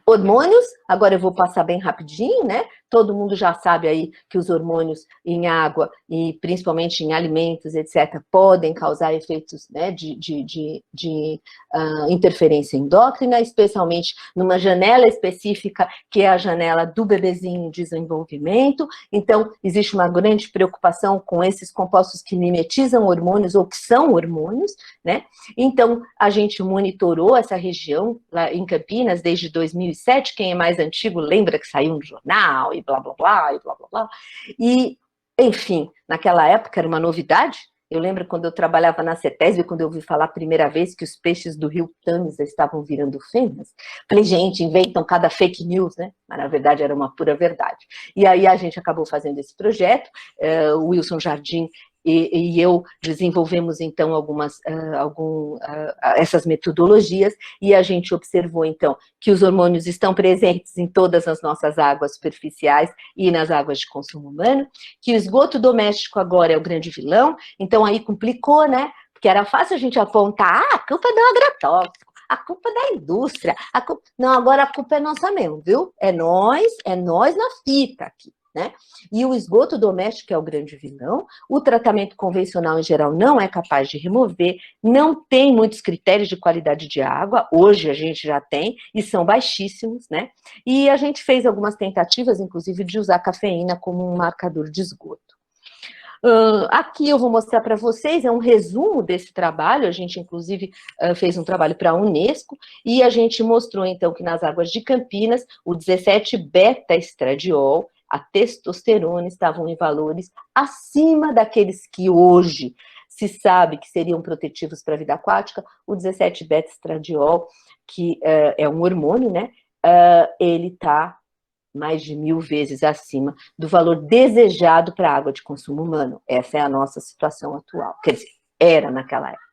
Hormônios, agora eu vou passar bem rapidinho, né? Todo mundo já sabe aí que os hormônios em água e principalmente em alimentos, etc., podem causar efeitos, né, de interferência endócrina, especialmente numa janela específica, que é a janela do bebezinho em desenvolvimento. Então, existe uma grande preocupação com esses compostos que mimetizam hormônios ou que são hormônios, né? Então, a gente monitorou essa região lá em Campinas desde 2007, quem é mais antigo lembra que saiu no jornal, e blá, blá, blá, e blá, blá, blá. E, enfim, naquela época era uma novidade. Eu lembro quando eu trabalhava na CETESB, quando eu ouvi falar a primeira vez que os peixes do rio Tâmisa estavam virando fêmeas. Falei, gente, inventam cada fake news, né? Mas, na verdade, era uma pura verdade. E aí a gente acabou fazendo esse projeto, o Wilson Jardim e eu desenvolvemos, então, essas metodologias, e a gente observou, então, que os hormônios estão presentes em todas as nossas águas superficiais e nas águas de consumo humano, que o esgoto doméstico agora é o grande vilão, então aí complicou, né? Porque era fácil a gente apontar, a culpa é do agrotóxico, a culpa é da indústria, não, agora a culpa é nossa mesmo, viu? É nós na fita aqui. Né? E o esgoto doméstico, que é o grande vilão, o tratamento convencional em geral não é capaz de remover, não tem muitos critérios de qualidade de água, hoje a gente já tem, e são baixíssimos, né? E a gente fez algumas tentativas, inclusive, de usar cafeína como um marcador de esgoto. Aqui eu vou mostrar para vocês, é um resumo desse trabalho, a gente inclusive fez um trabalho para a Unesco, e a gente mostrou então que nas águas de Campinas, o 17-beta-estradiol, a testosterona estavam em valores acima daqueles que hoje se sabe que seriam protetivos para a vida aquática. O 17-beta-estradiol, que é um hormônio, né, ele está mais de 1000 vezes acima do valor desejado para a água de consumo humano. Essa é a nossa situação atual, quer dizer, era naquela época.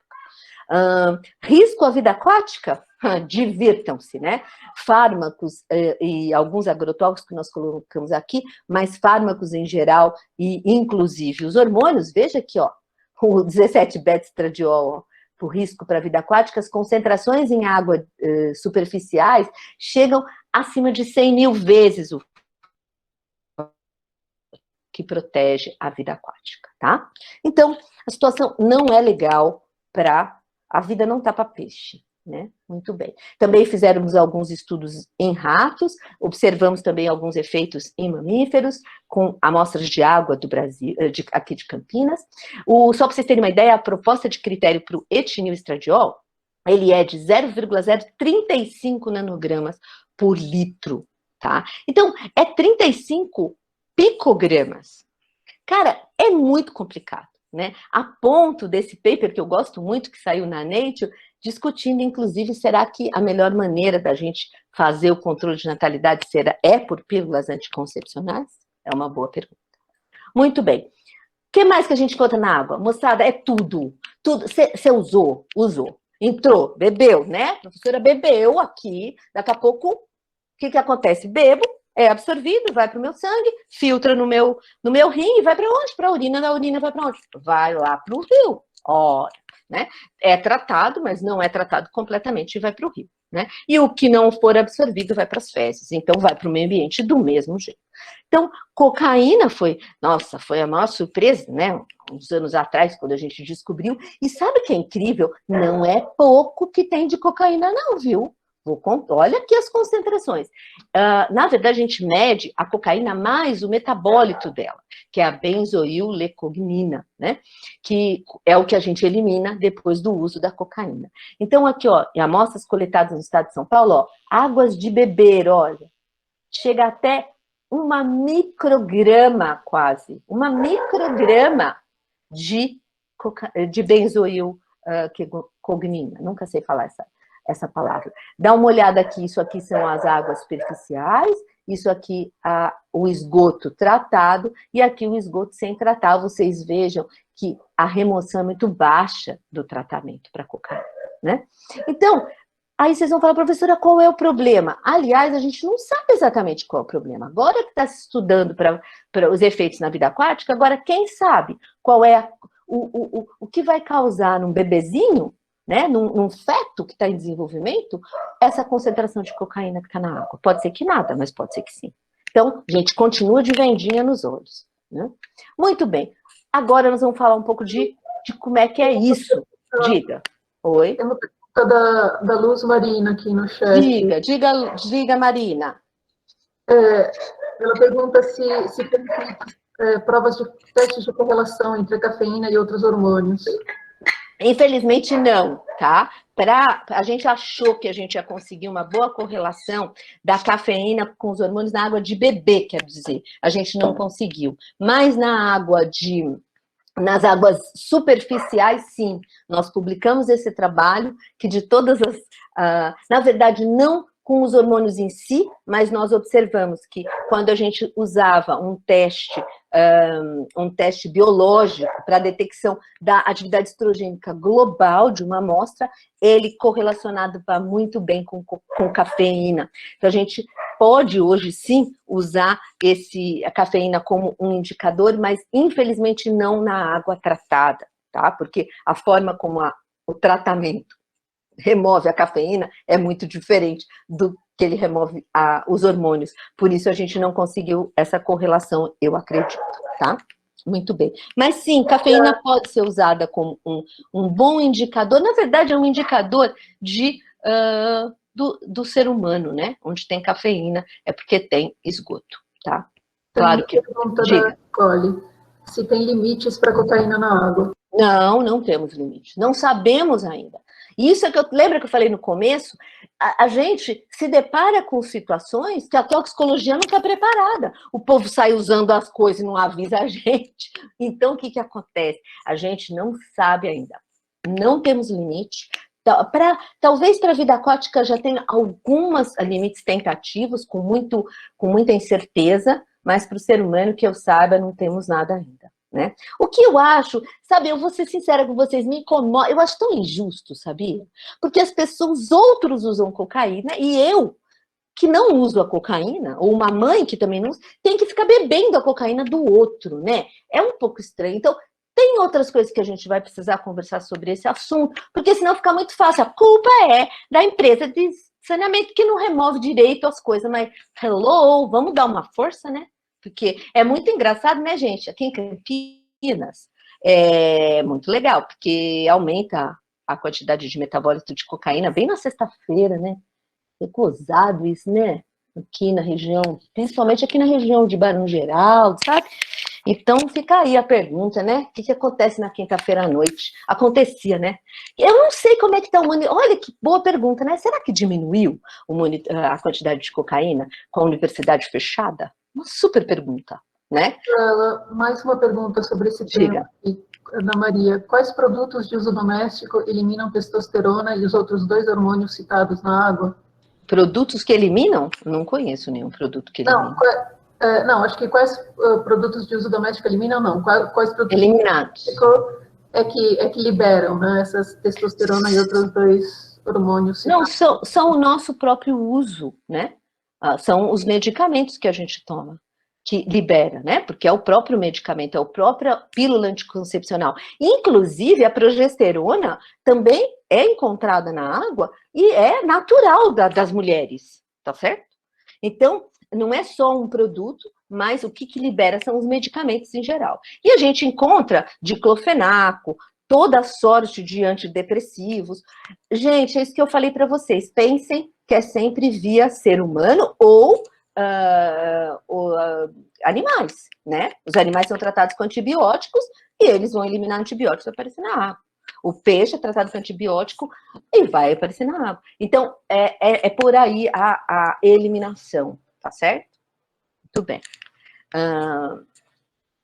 Risco à vida aquática? Divirtam-se, né? Fármacos e alguns agrotóxicos que nós colocamos aqui, mas fármacos em geral e inclusive os hormônios, veja aqui, ó, o 17-beta-estradiol, por risco para a vida aquática, as concentrações em água superficiais chegam acima de 100.000 vezes o que protege a vida aquática, tá? Então, a situação não é legal a vida não tá para peixe, né? Muito bem. Também fizemos alguns estudos em ratos, observamos também alguns efeitos em mamíferos, com amostras de água do Brasil, aqui de Campinas. Só para vocês terem uma ideia, a proposta de critério para o etinil-estradiol, ele é de 0,035 nanogramas por litro, tá? Então, é 35 picogramas. Cara, é muito complicado, né? A ponto desse paper, que eu gosto muito, que saiu na Nature, discutindo, inclusive, será que a melhor maneira da gente fazer o controle de natalidade é por pílulas anticoncepcionais? É uma boa pergunta. Muito bem. O que mais que a gente encontra na água? Moçada, é tudo. Você usou. Entrou, bebeu, né? A professora bebeu aqui, daqui a pouco, o que acontece? Bebo, é absorvido, vai para o meu sangue, filtra no meu rim e vai para onde? Para a urina, da urina vai para onde? Vai lá para o rio. Ora, né? É tratado, mas não é tratado completamente e vai para o rio, né? E o que não for absorvido vai para as fezes, então vai para o meio ambiente do mesmo jeito. Então, cocaína foi a maior surpresa, né? Uns anos atrás, quando a gente descobriu. E sabe o que é incrível? Não é pouco que tem de cocaína, não, viu? Olha aqui as concentrações. Na verdade, a gente mede a cocaína mais o metabólito dela, que é a benzoilecognina, né? Que é o que a gente elimina depois do uso da cocaína. Então, aqui, ó, em amostras coletadas no estado de São Paulo, ó, águas de beber, olha, chega até 1 micrograma quase, 1 micrograma de benzoilecognina, nunca sei falar essa essa palavra. Dá uma olhada aqui, isso aqui são as águas superficiais, isso aqui o esgoto tratado, e aqui o esgoto sem tratar. Vocês vejam que a remoção é muito baixa do tratamento para cocaína, né? Então, aí vocês vão falar, professora, qual é o problema? Aliás, a gente não sabe exatamente qual é o problema. Agora que está se estudando para os efeitos na vida aquática, agora quem sabe qual é o que vai causar num bebezinho, né, num feto que está em desenvolvimento, essa concentração de cocaína que está na água. Pode ser que nada, mas pode ser que sim. Então, a gente continua de vendinha nos olhos, né? Muito bem. Agora nós vamos falar um pouco de como é que é isso. Diga. Oi? Tem uma pergunta da Luz Marina aqui no chat. Diga, Marina. Ela pergunta se tem provas de testes de correlação entre a cafeína e outros hormônios. Infelizmente não, tá? A gente achou que a gente ia conseguir uma boa correlação da cafeína com os hormônios na água de bebê, quer dizer, a gente não conseguiu. Mas nas águas superficiais, sim. Nós publicamos esse trabalho, que de todas as... na verdade, não com os hormônios em si, mas nós observamos que quando a gente usava um teste biológico para a detecção da atividade estrogênica global de uma amostra, ele correlacionado muito bem com cafeína. Então, a gente pode hoje, sim, usar a cafeína como um indicador, mas, infelizmente, não na água tratada, tá? Porque a forma como o tratamento remove a cafeína é muito diferente do que ele remove os hormônios. Por isso, a gente não conseguiu essa correlação, eu acredito, tá? Muito bem. Mas, sim, cafeína pode ser usada como um bom indicador. Na verdade, é um indicador do ser humano, né? Onde tem cafeína é porque tem esgoto, tá? Claro que... Pergunta da Nicole, se tem limites para cocaína na água. Não temos limites. Não sabemos ainda. Isso é que lembra que eu falei no começo? A gente se depara com situações que a toxicologia não está preparada. O povo sai usando as coisas e não avisa a gente. Então, o que acontece? A gente não sabe ainda. Não temos limite. Talvez para a vida aquática já tenha alguns limites tentativos, com muita incerteza, mas para o ser humano, que eu saiba, não temos nada ainda. Né? O que eu acho, sabe, eu vou ser sincera com vocês, me incomoda, eu acho tão injusto, sabia? Porque outros usam cocaína, e eu, que não uso a cocaína, ou uma mãe que também não usa, tem que ficar bebendo a cocaína do outro, né? É um pouco estranho. Então, tem outras coisas que a gente vai precisar conversar sobre esse assunto, porque senão fica muito fácil. A culpa é da empresa de saneamento que não remove direito as coisas, mas, hello, vamos dar uma força, né? Porque é muito engraçado, né, gente? Aqui em Campinas é muito legal, porque aumenta a quantidade de metabólito de cocaína bem na sexta-feira, né? É gozado isso, né? Aqui na região, principalmente aqui na região de Barão Geraldo, sabe? Então fica aí a pergunta, né? O que acontece na quinta-feira à noite? Acontecia, né? Eu não sei como é que está o monitor. Olha que boa pergunta, né? Será que diminuiu a quantidade de cocaína com a universidade fechada? Uma super pergunta, né? Mais uma pergunta sobre esse tema aqui, Ana Maria. Quais produtos de uso doméstico eliminam testosterona e os outros 2 hormônios citados na água? Produtos que eliminam? Não conheço nenhum produto que elimina. Não, acho que quais produtos de uso doméstico eliminam, não. Quais produtos eliminados é que liberam, né, essas testosterona e outros 2 hormônios citados? Não, são o nosso próprio uso, né? São os medicamentos que a gente toma, que libera, né? Porque é o próprio medicamento, é a própria pílula anticoncepcional. Inclusive, a progesterona também é encontrada na água e é natural das mulheres, tá certo? Então, não é só um produto, mas o que libera são os medicamentos em geral. E a gente encontra diclofenaco, toda sorte de antidepressivos. Gente, é isso que eu falei para vocês. Pensem que é sempre via ser humano ou animais, né? Os animais são tratados com antibióticos e eles vão eliminar antibióticos e aparecer na água. O peixe é tratado com antibiótico e vai aparecer na água. Então, é por aí a eliminação, tá certo? Muito bem.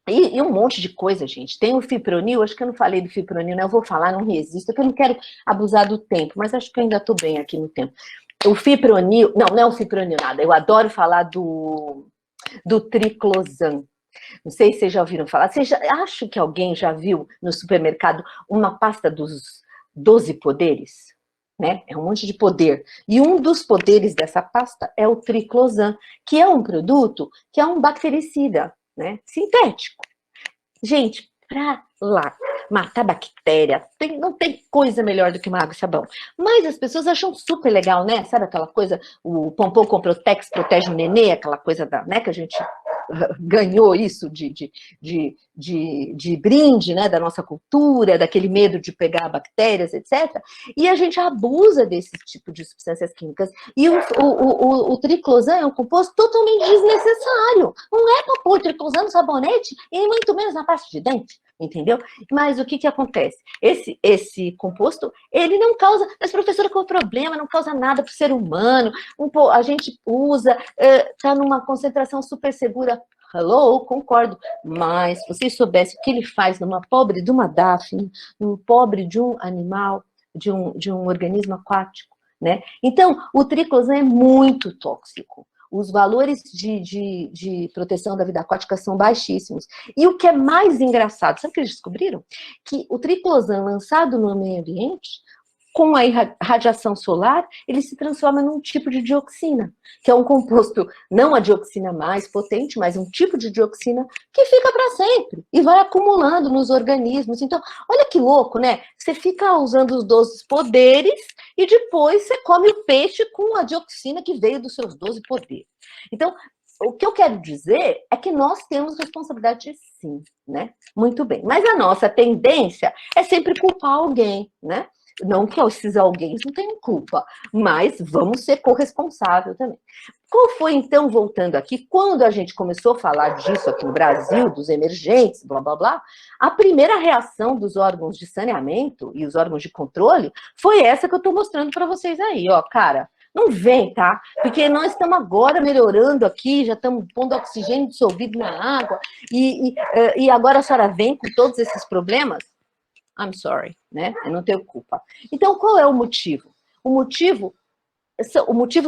E um monte de coisa, gente. Tem o fipronil, acho que eu não falei do fipronil, né? Eu vou falar, não resisto, porque eu não quero abusar do tempo, mas acho que eu ainda estou bem aqui no tempo. O fipronil, não é o fipronil nada, eu adoro falar do triclosan. Não sei se vocês já ouviram falar. Acho que alguém já viu no supermercado uma pasta dos 12 poderes? Né? É um monte de poder. E um dos poderes dessa pasta é o triclosan, que é um produto que é um bactericida, né? Sintético. Gente, pra lá, matar bactéria, não tem coisa melhor do que uma água e sabão. Mas as pessoas acham super legal, né? Sabe aquela coisa, o Pompom com Protex protege o nenê, aquela coisa né, que a gente ganhou isso de brinde, né, da nossa cultura, daquele medo de pegar bactérias, etc. E a gente abusa desse tipo de substâncias químicas. E o triclosan é um composto totalmente desnecessário. Não é para pôr triclosan no sabonete e muito menos na pasta de dente. Entendeu? Mas o que acontece? Esse composto, ele não causa, mas professora, qual é o problema? Não causa nada para o ser humano, a gente usa, está numa concentração super segura. Hello, concordo, mas se vocês soubessem o que ele faz numa pobre de uma Daphne, num pobre de um animal, de um organismo aquático, né? Então, o triclosan é muito tóxico. Os valores de proteção da vida aquática são baixíssimos. E o que é mais engraçado, sabe o que eles descobriram? Que o triclosan lançado no meio ambiente, com a radiação solar, ele se transforma num tipo de dioxina, que é um composto, não a dioxina mais potente, mas um tipo de dioxina que fica para sempre e vai acumulando nos organismos. Então, olha que louco, né? Você fica usando os 12 poderes e depois você come o peixe com a dioxina que veio dos seus 12 poderes. Então, o que eu quero dizer é que nós temos responsabilidade sim, né? Muito bem. Mas a nossa tendência é sempre culpar alguém, né? Não que esses alguém não tenham culpa, mas vamos ser corresponsáveis também. Qual foi, então, voltando aqui, quando a gente começou a falar disso aqui no Brasil, dos emergentes, blá, blá, blá, a primeira reação dos órgãos de saneamento e os órgãos de controle foi essa que eu estou mostrando para vocês aí, ó, cara. Não vem, tá? Porque nós estamos agora melhorando aqui, já estamos pondo oxigênio dissolvido na água, e agora a senhora vem com todos esses problemas? I'm sorry, né? Eu não tenho culpa. Então, qual é o motivo? O motivo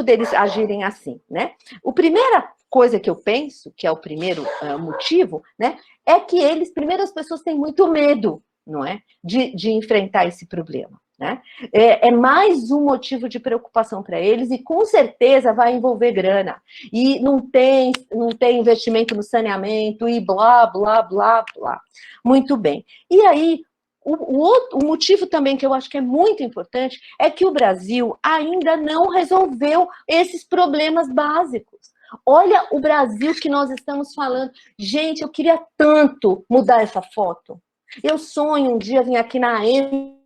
deles agirem assim, né? A primeira coisa que eu penso, que é o primeiro motivo, né? É que primeiro as pessoas têm muito medo, não é? De enfrentar esse problema, né? É mais um motivo de preocupação para eles e com certeza vai envolver grana. E não tem investimento no saneamento e blá, blá, blá, blá. Muito bem. E aí, o motivo também que eu acho que é muito importante é que o Brasil ainda não resolveu esses problemas básicos. Olha o Brasil que nós estamos falando. Gente, eu queria tanto mudar essa foto. Eu sonho um dia vir aqui na AM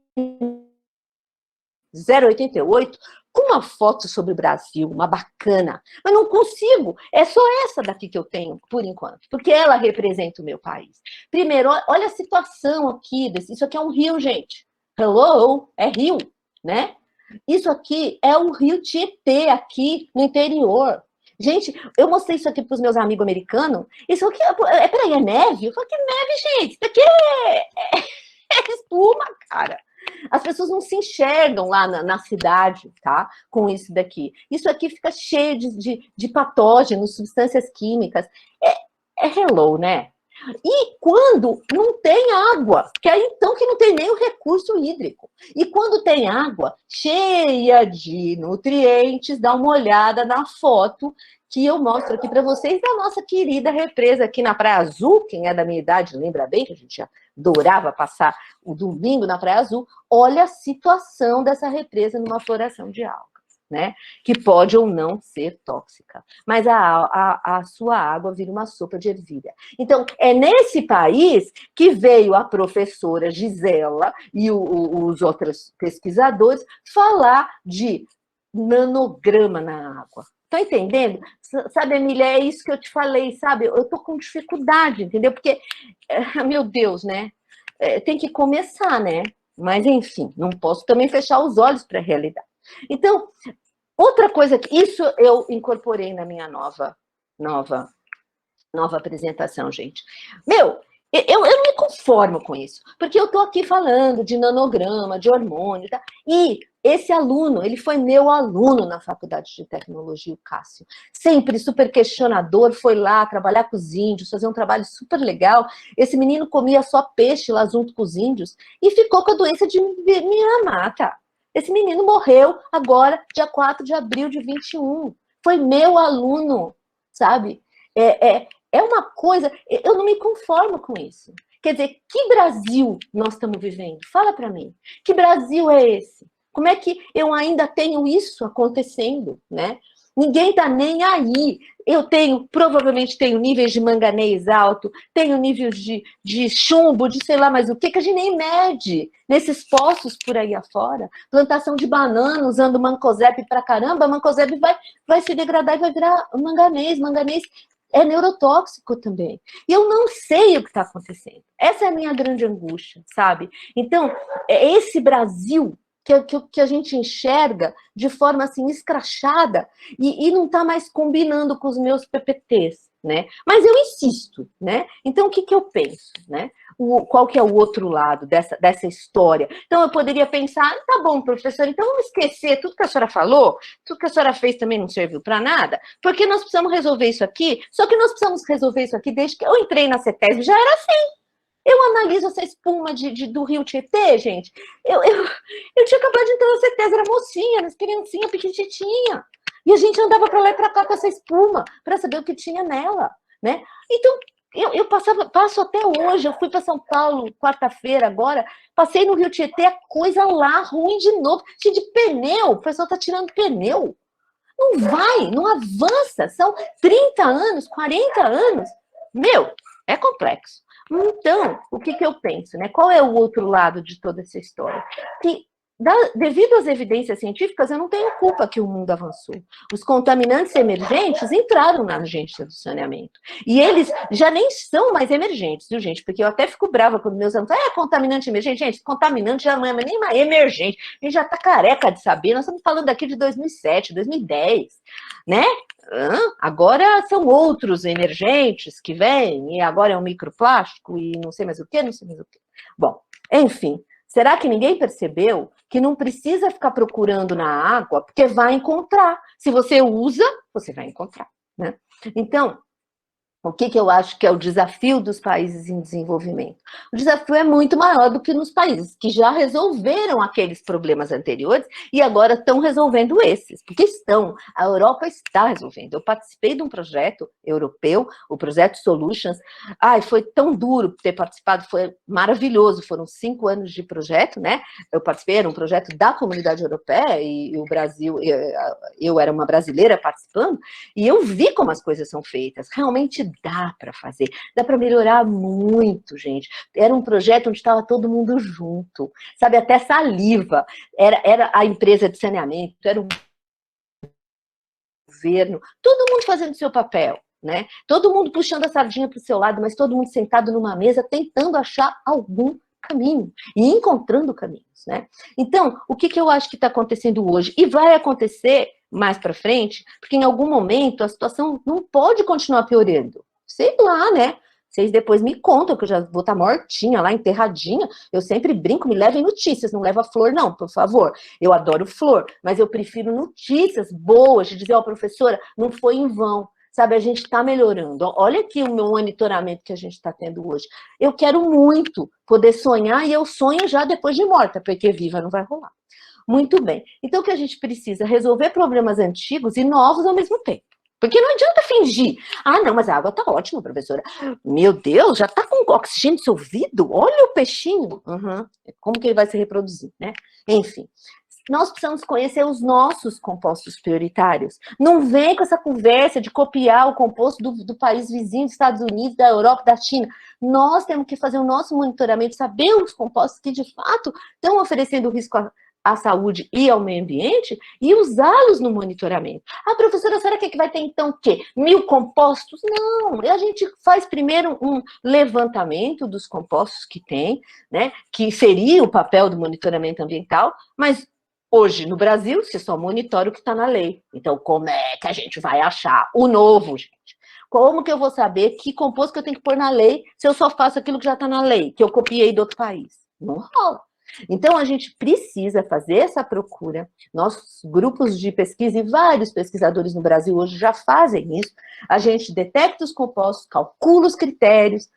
088 com uma foto sobre o Brasil, uma bacana, mas não consigo, é só essa daqui que eu tenho, por enquanto, porque ela representa o meu país. Primeiro, olha a situação aqui, isso aqui é um rio, gente, hello, é rio, né? Isso aqui é o rio Tietê, aqui no interior. Gente, eu mostrei isso aqui para os meus amigos americanos, isso aqui, peraí, é neve? Eu falei, que neve, gente, isso aqui é espuma, cara. As pessoas não se enxergam lá na cidade, tá? Com isso daqui. Isso aqui fica cheio de patógenos, substâncias químicas. É hello, né? E quando não tem água, que aí então que não tem nem o recurso hídrico. E quando tem água cheia de nutrientes, dá uma olhada na foto que eu mostro aqui para vocês da nossa querida represa aqui na Praia Azul. Quem é da minha idade lembra bem que a gente já adorava passar o domingo na Praia Azul. Olha a situação dessa represa numa floração de algas, né? Que pode ou não ser tóxica. Mas a sua água vira uma sopa de ervilha. Então, é nesse país que veio a professora Gisela e os outros pesquisadores falar de nanograma na água. Tá entendendo? Sabe, Emília, é isso que eu te falei, sabe? Eu tô com dificuldade, entendeu? Porque, meu Deus, né? Tem que começar, né? Mas, enfim, não posso também fechar os olhos para a realidade. Então, outra coisa, isso eu incorporei na minha nova Nova apresentação, gente. Meu, eu não me conformo com isso, porque eu estou aqui falando de nanograma, de hormônio, tá? E esse aluno, ele foi meu aluno na faculdade de tecnologia, o Cássio. Sempre super questionador, foi lá trabalhar com os índios, fazer um trabalho super legal. Esse menino comia só peixe lá junto com os índios e ficou com a doença de Minamata. Esse menino morreu agora, dia 4 de abril de 21. Foi meu aluno, sabe? É uma coisa, eu não me conformo com isso. Quer dizer, que Brasil nós estamos vivendo? Fala para mim. Que Brasil é esse? Como é que eu ainda tenho isso acontecendo, né? Ninguém está nem aí. Eu provavelmente tenho níveis de manganês alto, tenho níveis de chumbo, de sei lá mais o que a gente nem mede nesses poços por aí afora. Plantação de banana usando mancozeb pra caramba, mancozeb vai se degradar e vai virar manganês. Manganês é neurotóxico também. E eu não sei o que está acontecendo. Essa é a minha grande angústia, sabe? Então, é esse Brasil que a gente enxerga de forma assim escrachada e não está mais combinando com os meus PPTs, né? Mas eu insisto, né? Então, o que eu penso, né? Qual que é o outro lado dessa história? Então, eu poderia pensar, tá bom, professor, então vamos esquecer tudo que a senhora falou, tudo que a senhora fez também não serviu para nada, porque nós precisamos resolver isso aqui, só que nós precisamos resolver isso aqui desde que eu entrei na CETESB, já era assim. Eu analiso essa espuma do Rio Tietê, gente. Eu tinha acabado de entrar na CETESB, era mocinha, era criancinha, pequititinha. E a gente andava para lá e para cá com essa espuma, para saber o que tinha nela, né? Então, eu passo até hoje, eu fui para São Paulo quarta-feira agora, passei no Rio Tietê, a coisa lá ruim de novo, cheio de pneu, o pessoal tá tirando pneu. Não vai, não avança, são 30 anos, 40 anos. Meu, é complexo. Então, o que eu penso, né? Qual é o outro lado de toda essa história? Que, devido às evidências científicas, eu não tenho culpa que o mundo avançou. Os contaminantes emergentes entraram na agência do saneamento. E eles já nem são mais emergentes, viu, gente? Porque eu até fico brava quando meus alunos falam, contaminante emergente. Gente, contaminante já não é nem mais emergente. A gente já está careca de saber. Nós estamos falando aqui de 2007, 2010, né? Agora são outros emergentes que vêm, e agora é um microplástico, e não sei mais o que, não sei mais o que. Bom, enfim, será que ninguém percebeu que não precisa ficar procurando na água, porque vai encontrar. Se você usa, você vai encontrar, né? Então, o que eu acho que é o desafio dos países em desenvolvimento? O desafio é muito maior do que nos países que já resolveram aqueles problemas anteriores e agora estão resolvendo esses, porque a Europa está resolvendo. Eu participei de um projeto europeu, o projeto Solutions. Foi tão duro ter participado, foi maravilhoso, foram 5 anos de projeto, né? Eu participei, era um projeto da Comunidade Europeia e o Brasil, eu era uma brasileira participando, e eu vi como as coisas são feitas, realmente dá para fazer, dá para melhorar muito, gente. Era um projeto onde estava todo mundo junto, sabe, até saliva. Era a empresa de saneamento, era o governo, todo mundo fazendo seu papel, né? Todo mundo puxando a sardinha para o seu lado, mas todo mundo sentado numa mesa tentando achar algum caminho e encontrando caminhos, né? Então, o que eu acho que está acontecendo hoje? E vai acontecer mais para frente, porque em algum momento a situação não pode continuar piorando. Sei lá, né? Vocês depois me contam que eu já vou estar mortinha lá, enterradinha. Eu sempre brinco, me levem notícias, não leva flor não, por favor. Eu adoro flor, mas eu prefiro notícias boas, de dizer, professora, não foi em vão. Sabe, a gente está melhorando. Olha aqui o meu monitoramento que a gente está tendo hoje. Eu quero muito poder sonhar e eu sonho já depois de morta, porque viva não vai rolar. Muito bem. Então, o que a gente precisa? Resolver problemas antigos e novos ao mesmo tempo. Porque não adianta fingir. Não, mas a água tá ótima, professora. Meu Deus, já tá com oxigênio no seu ouvido? Olha o peixinho. Como que ele vai se reproduzir, né? Enfim. Nós precisamos conhecer os nossos compostos prioritários. Não vem com essa conversa de copiar o composto do país vizinho, dos Estados Unidos, da Europa, da China. Nós temos que fazer o nosso monitoramento, saber os compostos que, de fato, estão oferecendo risco à saúde e ao meio ambiente e usá-los no monitoramento. Professora, será que vai ter, então, o quê? 1000 compostos? Não, a gente faz primeiro um levantamento dos compostos que tem, né, que seria o papel do monitoramento ambiental, mas hoje, no Brasil, você só monitora o que está na lei. Então, como é que a gente vai achar o novo, gente? Como que eu vou saber que composto que eu tenho que pôr na lei se eu só faço aquilo que já está na lei, que eu copiei de outro país? Não rola. Então, a gente precisa fazer essa procura. Nossos grupos de pesquisa e vários pesquisadores no Brasil hoje já fazem isso. A gente detecta os compostos, calcula os critérios,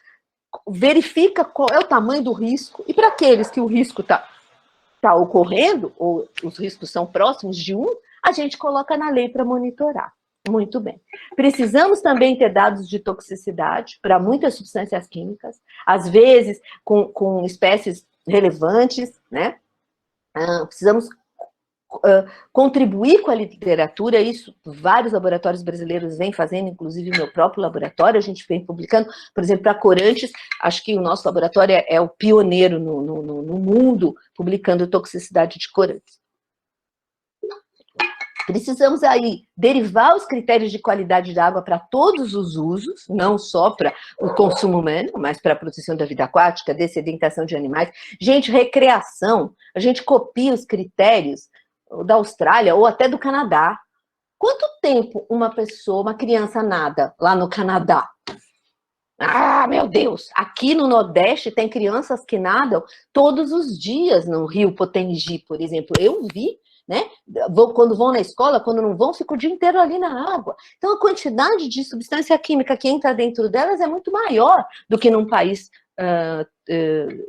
verifica qual é o tamanho do risco, e para aqueles que o risco está ocorrendo, ou os riscos são próximos de 1, a gente coloca na lei para monitorar. Muito bem. Precisamos também ter dados de toxicidade para muitas substâncias químicas, às vezes com espécies relevantes, né? Precisamos contribuir com a literatura, isso vários laboratórios brasileiros vêm fazendo, inclusive o meu próprio laboratório, a gente vem publicando, por exemplo, para corantes, acho que o nosso laboratório é o pioneiro no mundo, publicando toxicidade de corantes. Precisamos aí derivar os critérios de qualidade da água para todos os usos, não só para o consumo humano, mas para a proteção da vida aquática, dessedentação de animais. Gente, recreação, a gente copia os critérios da Austrália ou até do Canadá. Quanto tempo uma pessoa, uma criança nada lá no Canadá? Ah, meu Deus! Aqui no Nordeste tem crianças que nadam todos os dias no Rio Potengi, por exemplo. Eu vi, né? Quando vão na escola, quando não vão, ficam o dia inteiro ali na água. Então, a quantidade de substância química que entra dentro delas é muito maior do que num país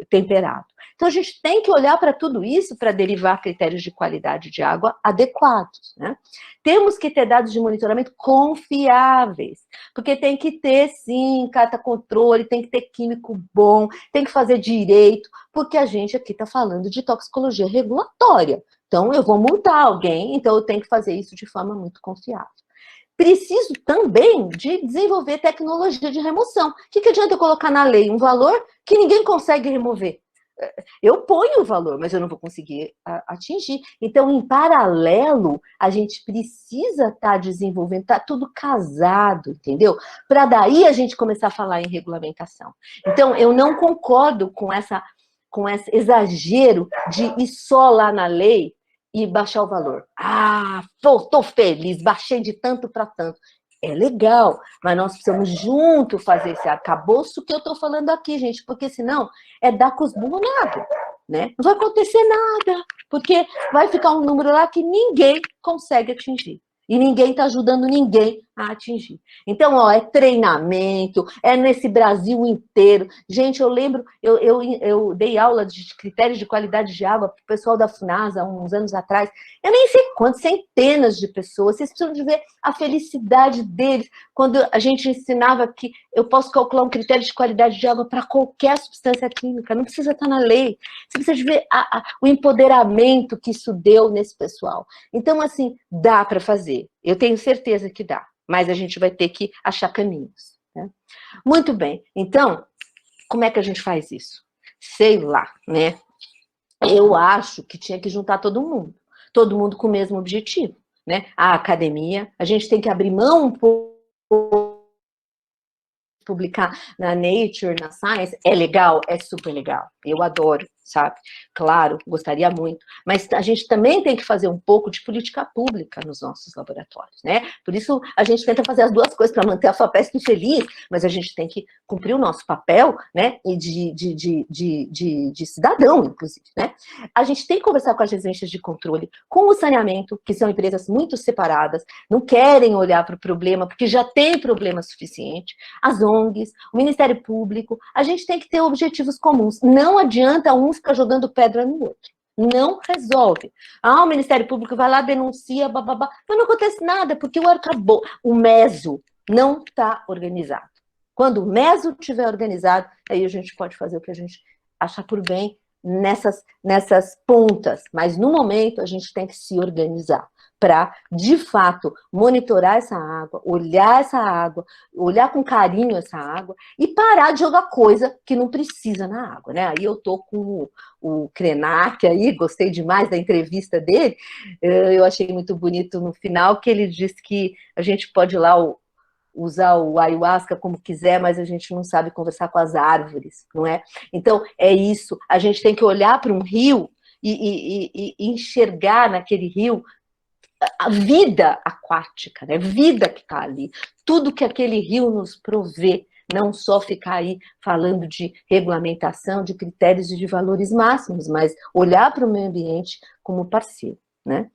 temperado. Então, a gente tem que olhar para tudo isso para derivar critérios de qualidade de água adequados, né? Temos que ter dados de monitoramento confiáveis, porque tem que ter, sim, cata-controle, tem que ter químico bom, tem que fazer direito, porque a gente aqui está falando de toxicologia regulatória. Então, eu vou multar alguém, então eu tenho que fazer isso de forma muito confiável. Preciso também de desenvolver tecnologia de remoção. O que adianta eu colocar na lei um valor que ninguém consegue remover? Eu ponho o valor, mas eu não vou conseguir atingir. Então, em paralelo, a gente precisa estar desenvolvendo, está tudo casado, entendeu? Para daí a gente começar a falar em regulamentação. Então, eu não concordo com esse exagero de ir só lá na lei e baixar o valor. Ah, tô feliz, baixei de tanto para tanto. É legal, mas nós precisamos junto fazer esse arcabouço que eu estou falando aqui, gente, porque senão é dar com os burros na água, né? Não vai acontecer nada, porque vai ficar um número lá que ninguém consegue atingir. E ninguém está ajudando ninguém a atingir. Então, ó, é treinamento, é nesse Brasil inteiro. Gente, eu lembro, eu dei aula de critérios de qualidade de água para o pessoal da FUNASA, há uns anos atrás. Eu nem sei quantas, centenas de pessoas. Vocês precisam de ver a felicidade deles. Quando a gente ensinava que eu posso calcular um critério de qualidade de água para qualquer substância química, não precisa estar na lei. Você precisa de ver o empoderamento que isso deu nesse pessoal. Então, assim, dá para fazer. Eu tenho certeza que dá. Mas a gente vai ter que achar caminhos, né? Muito bem. Então, como é que a gente faz isso? Sei lá, né? Eu acho que tinha que juntar todo mundo com o mesmo objetivo, né? A academia, a gente tem que abrir mão um pouco, publicar na Nature, na Science, é legal, é super legal, eu adoro, sabe? Claro, gostaria muito, mas a gente também tem que fazer um pouco de política pública nos nossos laboratórios, né? Por isso a gente tenta fazer as duas coisas para manter a FAPESP feliz, mas a gente tem que cumprir o nosso papel, né? E de cidadão, inclusive, né? A gente tem que conversar com as agências de controle, com o saneamento, que são empresas muito separadas, não querem olhar para o problema, porque já tem problema suficiente, as ONGs, o Ministério Público, a gente tem que ter objetivos comuns. Não adianta um ficar jogando pedra no outro. Não resolve. O Ministério Público vai lá, denuncia, bababá, mas não acontece nada, porque o MESO não está organizado. Quando o MESO estiver organizado, aí a gente pode fazer o que a gente achar por bem nessas pontas, mas no momento a gente tem que se organizar para, de fato, monitorar essa água, olhar com carinho essa água e parar de jogar coisa que não precisa na água, né? Aí eu tô com o Krenak aí, gostei demais da entrevista dele, eu achei muito bonito no final que ele disse que a gente pode ir lá usar o ayahuasca como quiser, mas a gente não sabe conversar com as árvores, não é? Então, é isso, a gente tem que olhar para um rio e enxergar naquele rio a vida aquática, né? Vida que está ali, tudo que aquele rio nos provê, não só ficar aí falando de regulamentação, de critérios e de valores máximos, mas olhar para o meio ambiente como parceiro, né?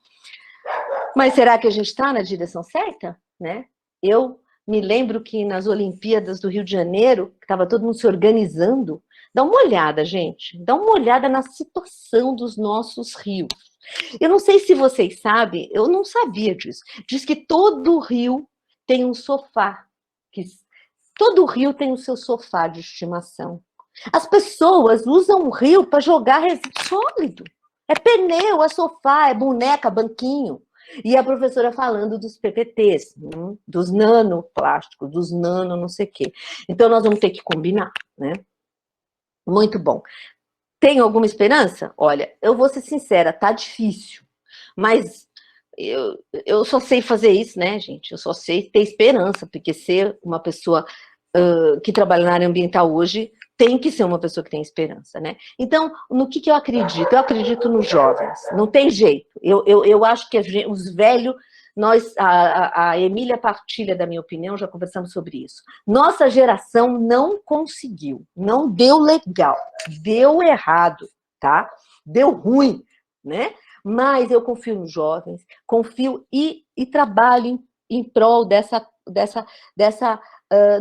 Mas será que a gente está na direção certa, né? Eu me lembro que nas Olimpíadas do Rio de Janeiro, estava todo mundo se organizando. Dá uma olhada, gente, dá uma olhada na situação dos nossos rios. Eu não sei se vocês sabem, eu não sabia disso. Diz que todo rio tem um sofá. Todo rio tem o seu sofá de estimação. As pessoas usam o rio para jogar resíduo sólido. É pneu, é sofá, é boneca, banquinho. E a professora falando dos PPTs, dos nanoplásticos, dos nano não sei o quê. Então, nós vamos ter que combinar, né? Muito bom. Tem alguma esperança? Olha, eu vou ser sincera, tá difícil. Mas eu só sei fazer isso, né, gente? Eu só sei ter esperança, porque ser uma pessoa que trabalha na área ambiental hoje tem que ser uma pessoa que tem esperança, né? Então, no que eu acredito? Eu acredito nos jovens, não tem jeito. Eu acho que os velhos, a Emília partilha da minha opinião, já conversamos sobre isso. Nossa geração não conseguiu, não deu legal, deu errado, tá? Deu ruim, né? Mas eu confio nos jovens, confio e trabalho em prol dessa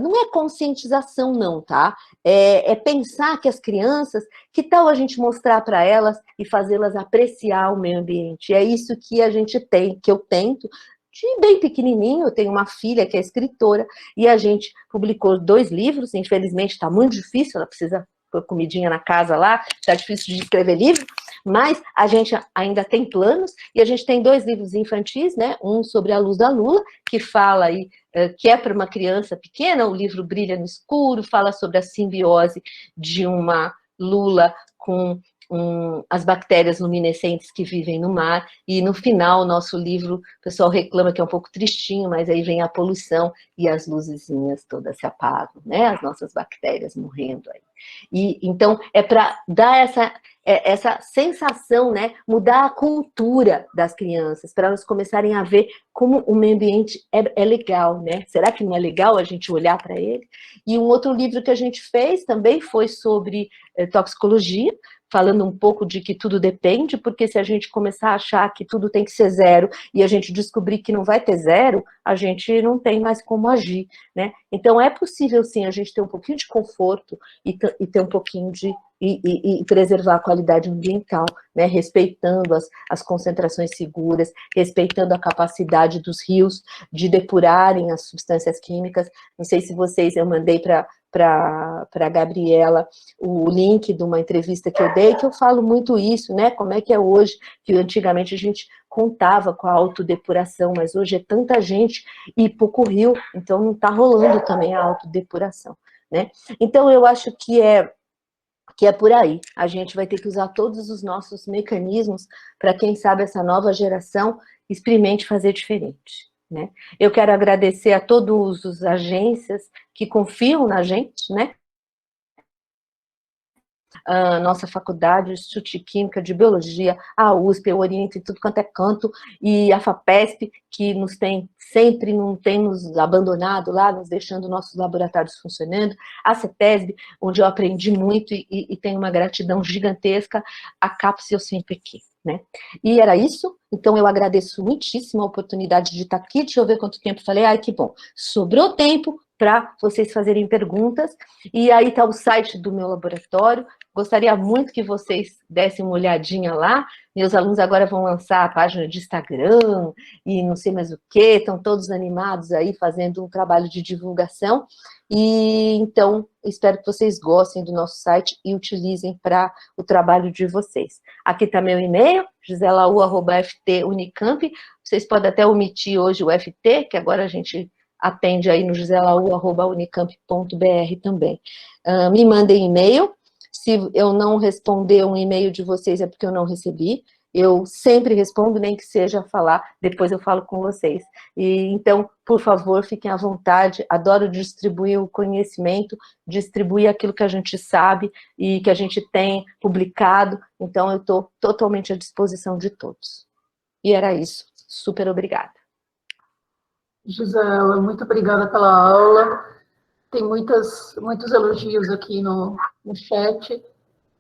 não é conscientização, não, tá? É pensar que as crianças, que tal a gente mostrar para elas e fazê-las apreciar o meio ambiente? É isso que a gente tem, que eu tento, de bem pequenininho. Eu tenho uma filha que é escritora, e a gente publicou 2 livros, infelizmente está muito difícil, ela precisa pôr comidinha na casa lá, está difícil de escrever livro, mas a gente ainda tem planos, e a gente tem 2 livros infantis, né? Um sobre a luz da lula, que fala aí, que é para uma criança pequena, o livro Brilha no Escuro, fala sobre a simbiose de uma lula com as bactérias luminescentes que vivem no mar, e no final, o nosso livro, o pessoal reclama que é um pouco tristinho, mas aí vem a poluição e as luzezinhas todas se apagam, né? As nossas bactérias morrendo aí. E então, é para dar essa sensação, né? Mudar a cultura das crianças, para elas começarem a ver como o meio ambiente é legal, né? Será que não é legal a gente olhar para ele? E um outro livro que a gente fez também foi sobre toxicologia, falando um pouco de que tudo depende, porque se a gente começar a achar que tudo tem que ser 0 e a gente descobrir que não vai ter 0, a gente não tem mais como agir, né? Então é possível sim a gente ter um pouquinho de conforto e ter um pouquinho de e preservar a qualidade ambiental, né? Respeitando as concentrações seguras, respeitando a capacidade dos rios de depurarem as substâncias químicas. Não sei se vocês, eu mandei para a Gabriela o link de uma entrevista que eu dei, que eu falo muito isso, né? Como é que é hoje, que antigamente a gente contava com a autodepuração, mas hoje é tanta gente e pouco rio, então não está rolando também a autodepuração, né? Então eu acho que é por aí. A gente vai ter que usar todos os nossos mecanismos para, quem sabe, essa nova geração experimente fazer diferente, né? Eu quero agradecer a todas as agências que confiam na gente, né? A nossa faculdade, o Instituto de Química, de Biologia, a USP, o Oriente, tudo quanto é canto, e a FAPESP, que nos tem sempre, não tem nos abandonado lá, nos deixando nossos laboratórios funcionando, a CETESB, onde eu aprendi muito e tenho uma gratidão gigantesca, a CAPES e o CNPq, né? E era isso, então eu agradeço muitíssimo a oportunidade de estar aqui. Deixa eu ver quanto tempo falei. Ai, que bom, sobrou tempo para vocês fazerem perguntas, e aí está o site do meu laboratório. Gostaria muito que vocês dessem uma olhadinha lá. Meus alunos agora vão lançar a página de Instagram e não sei mais o que, estão todos animados aí fazendo um trabalho de divulgação. E então, espero que vocês gostem do nosso site e utilizem para o trabalho de vocês. Aqui está meu e-mail, giselaU@ft-unicamp. Vocês podem até omitir hoje o FT, que agora a gente atende aí no giselaU@unicamp.br também. Me mandem e-mail. Se eu não responder um e-mail de vocês, é porque eu não recebi. Eu sempre respondo, nem que seja falar, depois eu falo com vocês. E então, por favor, fiquem à vontade. Adoro distribuir o conhecimento, distribuir aquilo que a gente sabe e que a gente tem publicado. Então, eu estou totalmente à disposição de todos. E era isso. Super obrigada. Gisela, muito obrigada pela aula. Tem muitos elogios aqui no chat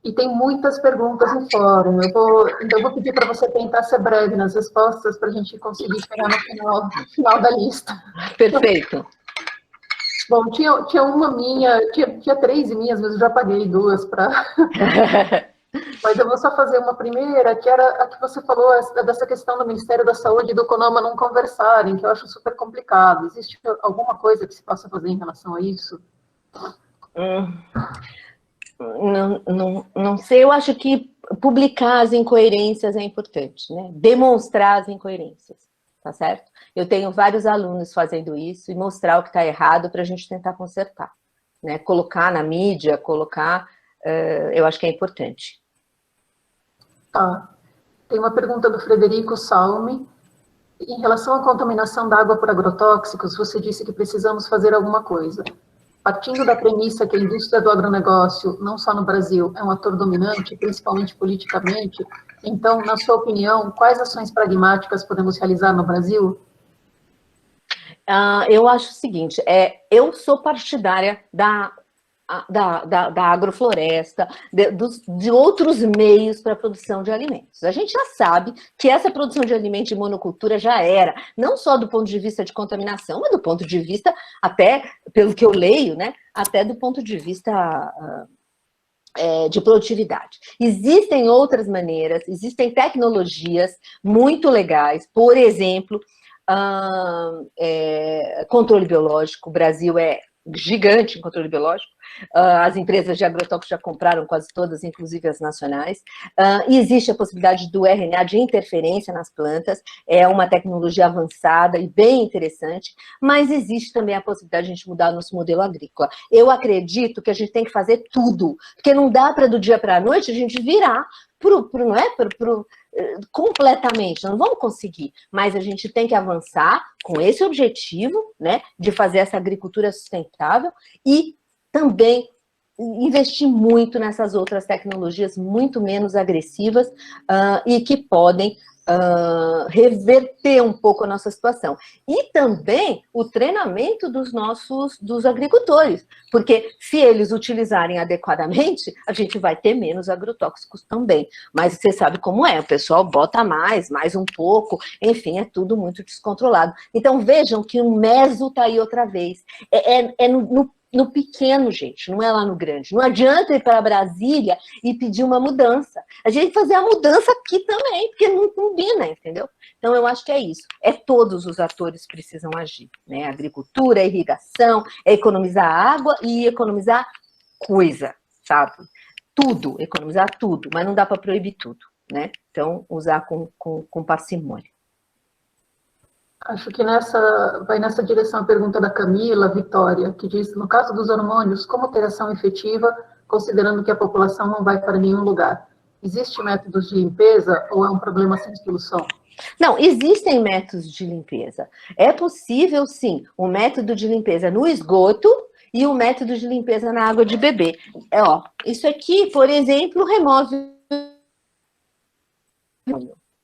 e tem muitas perguntas no fórum. Então, eu vou pedir para você tentar ser breve nas respostas para a gente conseguir chegar no final da lista. Perfeito. Bom, tinha uma minha, tinha 3 minhas, mas eu já paguei 2 para... Mas eu vou só fazer uma primeira, que era a que você falou, dessa questão do Ministério da Saúde e do CONAMA não conversarem, que eu acho super complicado. Existe alguma coisa que se possa fazer em relação a isso? Não sei, eu acho que publicar as incoerências é importante, né? Demonstrar as incoerências, tá certo? Eu tenho vários alunos fazendo isso e mostrar o que está errado para a gente tentar consertar, né? Colocar na mídia, eu acho que é importante. Tá. Tem uma pergunta do Frederico Salme. Em relação à contaminação da água por agrotóxicos, você disse que precisamos fazer alguma coisa. Partindo da premissa que a indústria do agronegócio, não só no Brasil, é um ator dominante, principalmente politicamente, então, na sua opinião, quais ações pragmáticas podemos realizar no Brasil? Eu acho o seguinte, eu sou partidária da agrofloresta, de outros meios para a produção de alimentos. A gente já sabe que essa produção de alimentos de monocultura já era, não só do ponto de vista de contaminação, mas do ponto de vista, até, pelo que eu leio, né, até do ponto de vista de produtividade. Existem outras maneiras, existem tecnologias muito legais, por exemplo, controle biológico. O Brasil é gigante em controle biológico, as empresas de agrotóxicos já compraram quase todas, inclusive as nacionais, e existe a possibilidade do RNA de interferência nas plantas, é uma tecnologia avançada e bem interessante, mas existe também a possibilidade de a gente mudar nosso modelo agrícola. Eu acredito que a gente tem que fazer tudo, porque não dá para do dia para a noite a gente virar completamente, não vamos conseguir, mas a gente tem que avançar com esse objetivo, né, de fazer essa agricultura sustentável e também investir muito nessas outras tecnologias muito menos agressivas e que podem reverter um pouco a nossa situação. E também o treinamento dos agricultores, porque se eles utilizarem adequadamente, a gente vai ter menos agrotóxicos também. Mas você sabe como é, o pessoal bota mais um pouco, enfim, é tudo muito descontrolado. Então vejam que o meso está aí outra vez. No pequeno, gente, não é lá no grande. Não adianta ir para Brasília e pedir uma mudança. A gente fazer a mudança aqui também, porque não combina, entendeu? Então, eu acho que é isso. Todos os atores precisam agir, né? A agricultura, a irrigação, economizar água e economizar coisa, sabe? Tudo, economizar tudo, mas não dá para proibir tudo, né? Então, usar com parcimônia. Acho que vai nessa direção a pergunta da Camila Vitória, que diz, no caso dos hormônios, como ter ação efetiva, considerando que a população não vai para nenhum lugar? Existem métodos de limpeza ou é um problema sem solução? Não, existem métodos de limpeza. É possível, sim, o método de limpeza no esgoto e o método de limpeza na água de beber. Isso aqui, por exemplo, remove...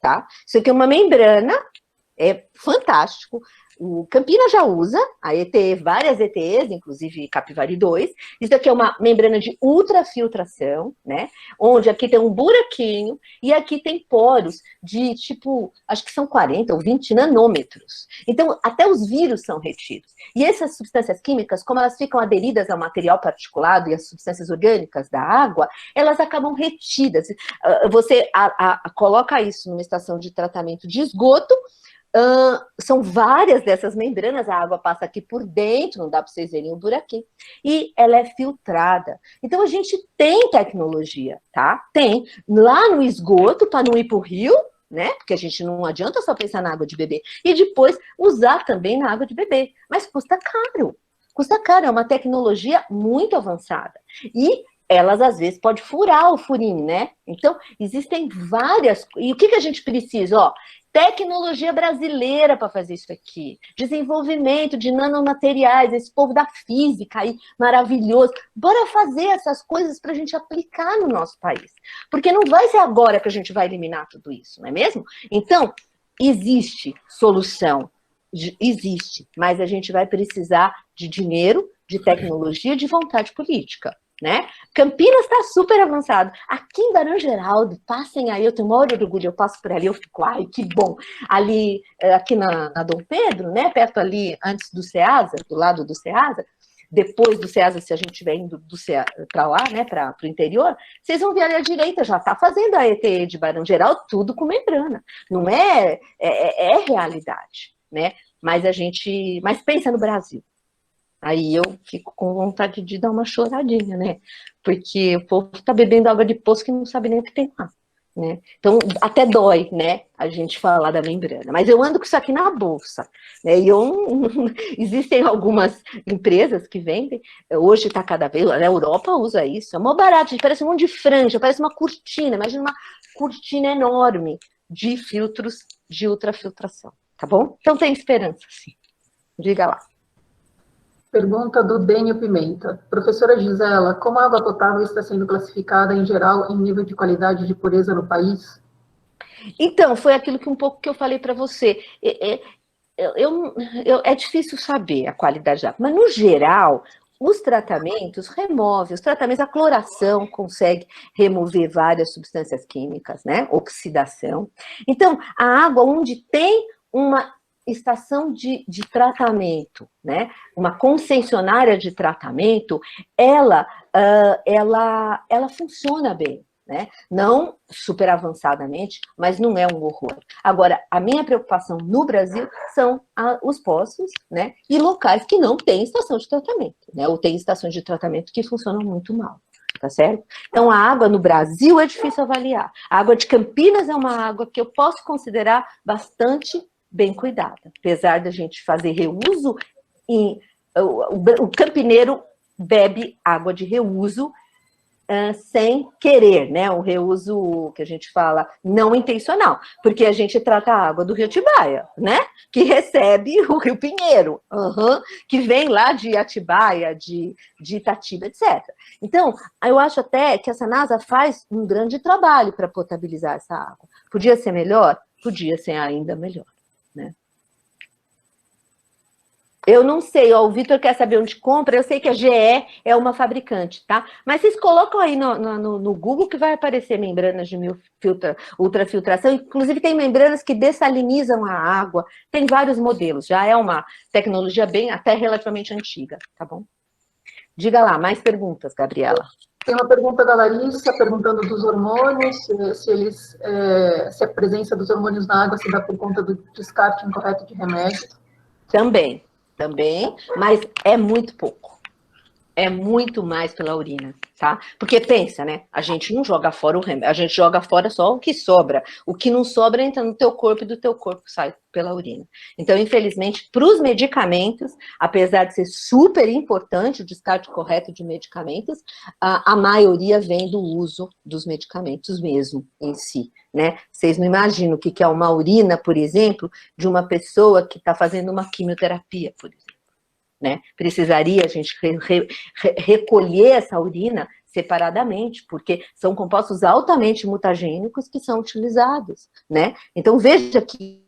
Tá? Isso aqui é uma membrana. É fantástico. O Campina já usa, a ETE, várias ETEs, inclusive Capivari 2. Isso aqui é uma membrana de ultrafiltração, né? Onde aqui tem um buraquinho e aqui tem poros de tipo, acho que são 40 ou 20 nanômetros. Então, até os vírus são retidos. E essas substâncias químicas, como elas ficam aderidas ao material particulado e às substâncias orgânicas da água, elas acabam retidas. Você coloca isso numa estação de tratamento de esgoto. São várias dessas membranas, a água passa aqui por dentro, não dá para vocês verem o buraquinho, e ela é filtrada. Então, a gente tem tecnologia, tá? Tem. Lá no esgoto, para não ir para o rio, né? Porque a gente não adianta só pensar na água de beber. E depois usar também na água de beber. Mas custa caro. Custa caro, é uma tecnologia muito avançada. E elas, às vezes, podem furar o furinho, né? Então, existem várias... E o que a gente precisa? Tecnologia brasileira para fazer isso aqui. Desenvolvimento de nanomateriais, esse povo da física aí, maravilhoso. Bora fazer essas coisas para a gente aplicar no nosso país. Porque não vai ser agora que a gente vai eliminar tudo isso, não é mesmo? Então, existe solução, existe, mas a gente vai precisar de dinheiro, de tecnologia, de vontade política, né? Campinas está super avançado. Aqui em Barão Geraldo, passem aí, eu tenho uma hora de orgulho, eu passo por ali, eu fico, ai, que bom. Ali, aqui na Dom Pedro, né, perto ali, antes do Ceasa, do lado do Ceasa, depois do Ceasa, se a gente estiver indo para lá, né, para o interior, vocês vão ver ali à direita, já está fazendo a ETE de Barão Geraldo, tudo com membrana. Não é realidade, né? Mas pensa no Brasil. Aí eu fico com vontade de dar uma choradinha, né? Porque o povo está bebendo água de poço que não sabe nem o que tem lá, né? Então, até dói, né, a gente falar da membrana. Mas eu ando com isso aqui na bolsa, né? E existem algumas empresas que vendem, hoje está cada vez, a Europa usa isso, é mó barato, parece um monte de franja, parece uma cortina, imagina uma cortina enorme de filtros de ultrafiltração, tá bom? Então tem esperança, sim. Diga lá. Pergunta do Dênio Pimenta. Professora Gisela, como a água potável está sendo classificada, em geral, em nível de qualidade de pureza no país? Então, foi aquilo que eu falei para você. É difícil saber a qualidade da água, mas, no geral, os tratamentos removem, a cloração consegue remover várias substâncias químicas, né? Oxidação. Então, a água onde tem uma estação de tratamento, né? Uma concessionária de tratamento, ela funciona bem, né? Não super avançadamente, mas não é um horror. Agora, a minha preocupação no Brasil são os poços, né? E locais que não têm estação de tratamento, né? Ou tem estações de tratamento que funcionam muito mal. Tá certo? Então, a água no Brasil é difícil avaliar. A água de Campinas é uma água que eu posso considerar bastante bem cuidada. Apesar da gente fazer reuso, o campineiro bebe água de reuso sem querer, né? Um reuso que a gente fala não intencional, porque a gente trata a água do Rio Atibaia, né? Que recebe o Rio Pinheiro, que vem lá de Atibaia, de Itatiba, etc. Então, eu acho até que a Sanasa faz um grande trabalho para potabilizar essa água. Podia ser melhor? Podia ser ainda melhor. Né? Eu não sei, ó, o Vitor quer saber onde compra, eu sei que a GE é uma fabricante, tá? Mas vocês colocam aí no Google que vai aparecer membranas de ultrafiltração, inclusive tem membranas que dessalinizam a água, tem vários modelos, já é uma tecnologia bem, até relativamente antiga, tá bom? Diga lá, mais perguntas, Gabriela. Tem uma pergunta da Larissa, perguntando dos hormônios, se a presença dos hormônios na água se dá por conta do descarte incorreto de remédios. Também, mas é muito pouco. É muito mais pela urina, tá? Porque pensa, né? A gente não joga fora o remédio, a gente joga fora só o que sobra. O que não sobra entra no teu corpo e do teu corpo sai pela urina. Então, infelizmente, para os medicamentos, apesar de ser super importante o descarte correto de medicamentos, a maioria vem do uso dos medicamentos mesmo, em si, né? Vocês não imaginam o que é uma urina, por exemplo, de uma pessoa que está fazendo uma quimioterapia, por exemplo. Né? Precisaria a gente recolher essa urina separadamente, porque são compostos altamente mutagênicos que são utilizados, né? Então, veja que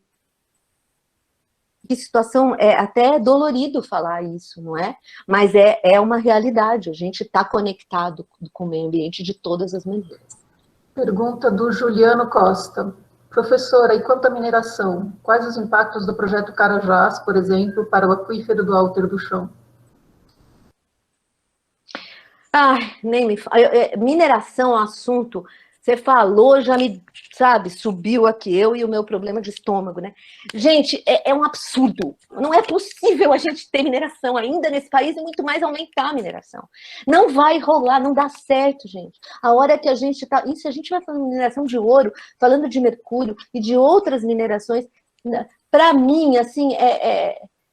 situação, é até dolorido falar isso, não é? Mas é uma realidade, a gente está conectado com o meio ambiente de todas as maneiras. Pergunta do Juliano Costa. Professora, e quanto à mineração? Quais os impactos do projeto Carajás, por exemplo, para o aquífero do Alter do Chão? Nem me fala. Mineração é um assunto, você falou, já me, sabe, subiu aqui, eu e o meu problema de estômago, né? Gente, é um absurdo. Não é possível a gente ter mineração ainda nesse país e muito mais aumentar a mineração. Não vai rolar, não dá certo, gente. A hora que a gente está... E se a gente vai falando de mineração de ouro, falando de mercúrio e de outras minerações, para mim, assim,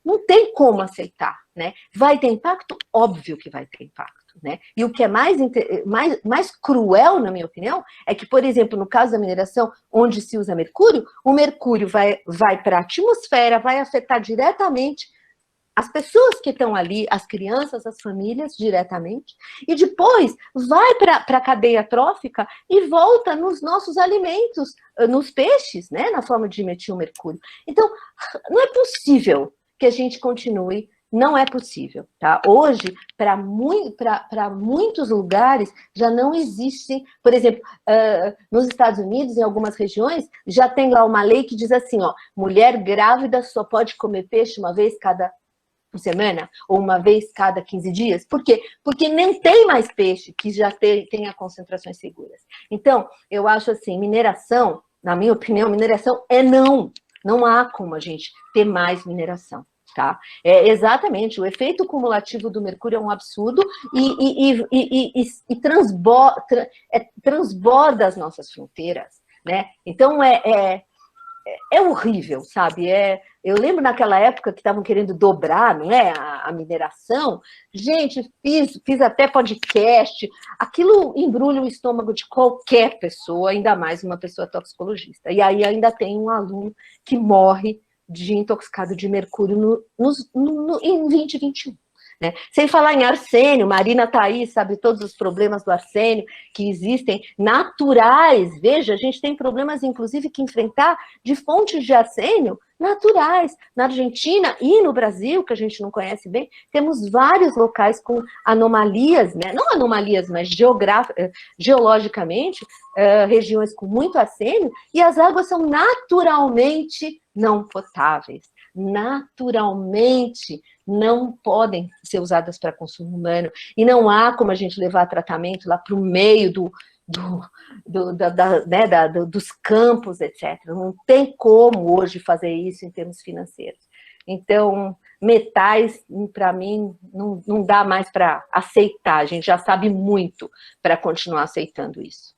não tem como aceitar, né? Vai ter impacto? Óbvio que vai ter impacto. Né? E o que é mais cruel, na minha opinião, é que, por exemplo, no caso da mineração, onde se usa mercúrio, o mercúrio vai para a atmosfera, vai afetar diretamente as pessoas que estão ali, as crianças, as famílias, diretamente, e depois vai para a cadeia trófica e volta nos nossos alimentos, nos peixes, né, na forma de metilmercúrio. Então, não é possível que a gente continue, não é possível, tá? Hoje, para muitos lugares, já não existe, por exemplo, nos Estados Unidos, em algumas regiões, já tem lá uma lei que diz assim, ó, mulher grávida só pode comer peixe uma vez cada semana, ou uma vez cada 15 dias. Por quê? Porque nem tem mais peixe que já tenha concentrações seguras. Então, eu acho assim, mineração, na minha opinião, mineração é não. Não há como a gente ter mais mineração. Tá? É, exatamente, o efeito cumulativo do mercúrio é um absurdo e transborda as nossas fronteiras, né? Então, é horrível, sabe? Eu lembro naquela época que estavam querendo dobrar, não é, a mineração. Gente, fiz até podcast. Aquilo embrulha o estômago de qualquer pessoa, ainda mais uma pessoa toxicologista. E aí ainda tem um aluno que morre de intoxicado de mercúrio em 2021. Né? Sem falar em arsênio, Marina está aí, sabe todos os problemas do arsênio que existem, naturais. Veja, a gente tem problemas, inclusive, que enfrentar de fontes de arsênio naturais. Na Argentina e no Brasil, que a gente não conhece bem, temos vários locais com anomalias, né? Não anomalias, mas geologicamente, regiões com muito arsênio, e as águas são naturalmente não potáveis. Naturalmente não podem ser usadas para consumo humano, e não há como a gente levar tratamento lá para o meio dos campos, etc. Não tem como hoje fazer isso em termos financeiros. Então, metais, para mim, não dá mais para aceitar, a gente já sabe muito para continuar aceitando isso.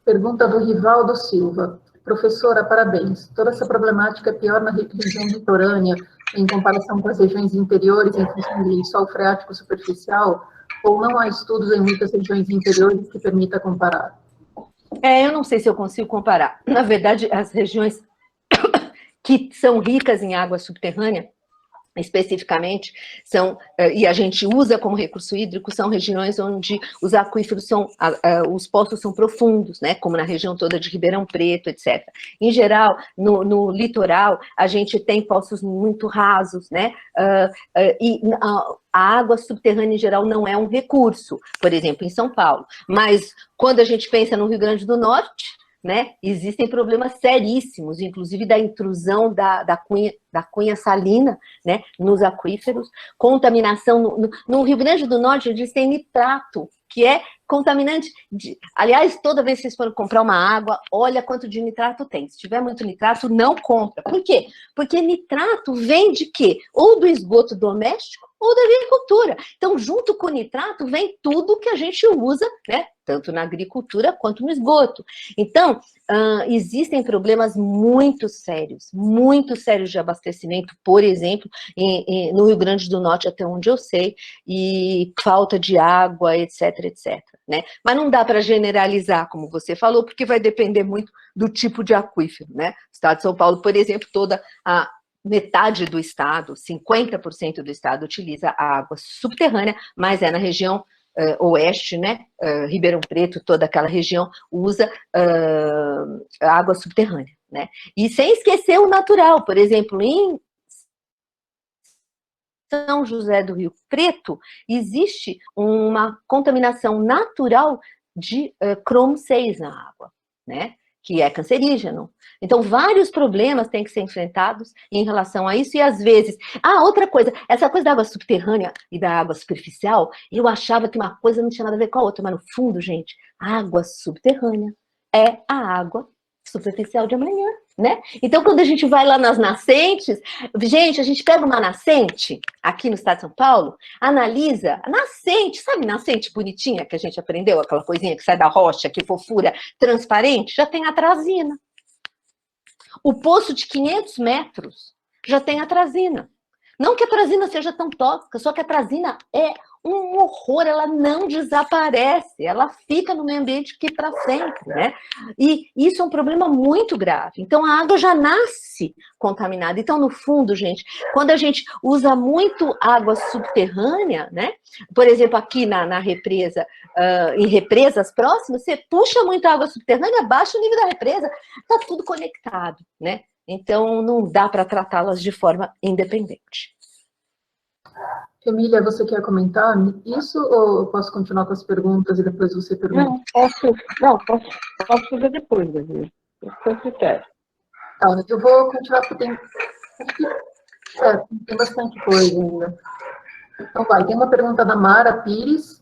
Pergunta do Rivaldo Silva. Professora, parabéns. Toda essa problemática é pior na região litorânea, em comparação com as regiões interiores, em função do lençol freático superficial, ou não há estudos em muitas regiões interiores que permita comparar? Eu não sei se eu consigo comparar. Na verdade, as regiões que são ricas em água subterrânea, especificamente, e a gente usa como recurso hídrico, são regiões onde os aquíferos os poços são profundos, né, como na região toda de Ribeirão Preto, etc. Em geral, no litoral, a gente tem poços muito rasos, né, e a água subterrânea, em geral, não é um recurso, por exemplo, em São Paulo. Mas, quando a gente pensa no Rio Grande do Norte, né, existem problemas seríssimos, inclusive da intrusão da cunha salina, né, nos aquíferos, contaminação. No Rio Grande do Norte, eles têm nitrato, que é contaminante. Aliás, toda vez que vocês forem comprar uma água, olha quanto de nitrato tem. Se tiver muito nitrato, não compra. Por quê? Porque nitrato vem de quê? Ou do esgoto doméstico, ou da agricultura. Então, junto com o nitrato, vem tudo que a gente usa, né, tanto na agricultura quanto no esgoto. Então, existem problemas muito sérios de abastecimento, por exemplo, no Rio Grande do Norte, até onde eu sei, e falta de água, etc, etc. Né? Mas não dá para generalizar, como você falou, porque vai depender muito do tipo de aquífero. Né? O estado de São Paulo, por exemplo, toda a metade do estado, 50% do estado utiliza a água subterrânea, mas é na região oeste, né, Ribeirão Preto, toda aquela região usa água subterrânea, né, e sem esquecer o natural, por exemplo, em São José do Rio Preto, existe uma contaminação natural de cromo 6 na água, né, que é cancerígeno. Então, vários problemas têm que ser enfrentados em relação a isso, e às vezes... outra coisa, essa coisa da água subterrânea e da água superficial, eu achava que uma coisa não tinha nada a ver com a outra, mas no fundo, gente, a água subterrânea é a água superficial de amanhã, né? Então, quando a gente vai lá nas nascentes, gente, a gente pega uma nascente, aqui no estado de São Paulo, analisa a nascente, sabe nascente bonitinha que a gente aprendeu, aquela coisinha que sai da rocha, que fofura, transparente, já tem atrazina. O poço de 500 metros já tem atrazina. Não que a atrazina seja tão tóxica, só que a atrazina é um horror, ela não desaparece, ela fica no meio ambiente aqui para sempre, né? E isso é um problema muito grave. Então, a água já nasce contaminada. Então, no fundo, gente, quando a gente usa muito água subterrânea, né? Por exemplo, aqui na represa, em represas próximas, você puxa muita água subterrânea, baixa o nível da represa, está tudo conectado, né? Então, não dá para tratá-las de forma independente. Emília, você quer comentar isso ou eu posso continuar com as perguntas e depois você pergunta? Posso fazer depois, Davi. É seu critério. Tá, eu vou continuar porque tem bastante coisa ainda. Então vai, tem uma pergunta da Mara Pires,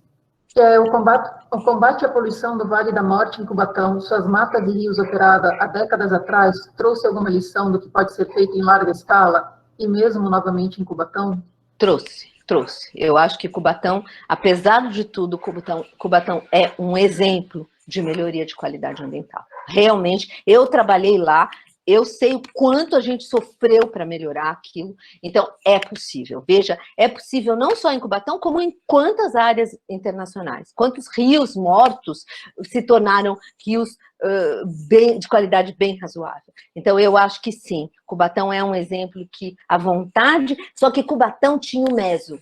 que é o combate à poluição do Vale da Morte em Cubatão, suas matas e rios operada há décadas atrás, trouxe alguma lição do que pode ser feito em larga escala e mesmo novamente em Cubatão? Trouxe. Eu acho que Cubatão, apesar de tudo, Cubatão é um exemplo de melhoria de qualidade ambiental. Realmente, eu trabalhei lá, eu sei o quanto a gente sofreu para melhorar aquilo, então é possível. Veja, é possível não só em Cubatão, como em quantas áreas internacionais. Quantos rios mortos se tornaram rios de qualidade bem razoável. Então, eu acho que sim, Cubatão é um exemplo que a vontade... Só que Cubatão tinha o meso,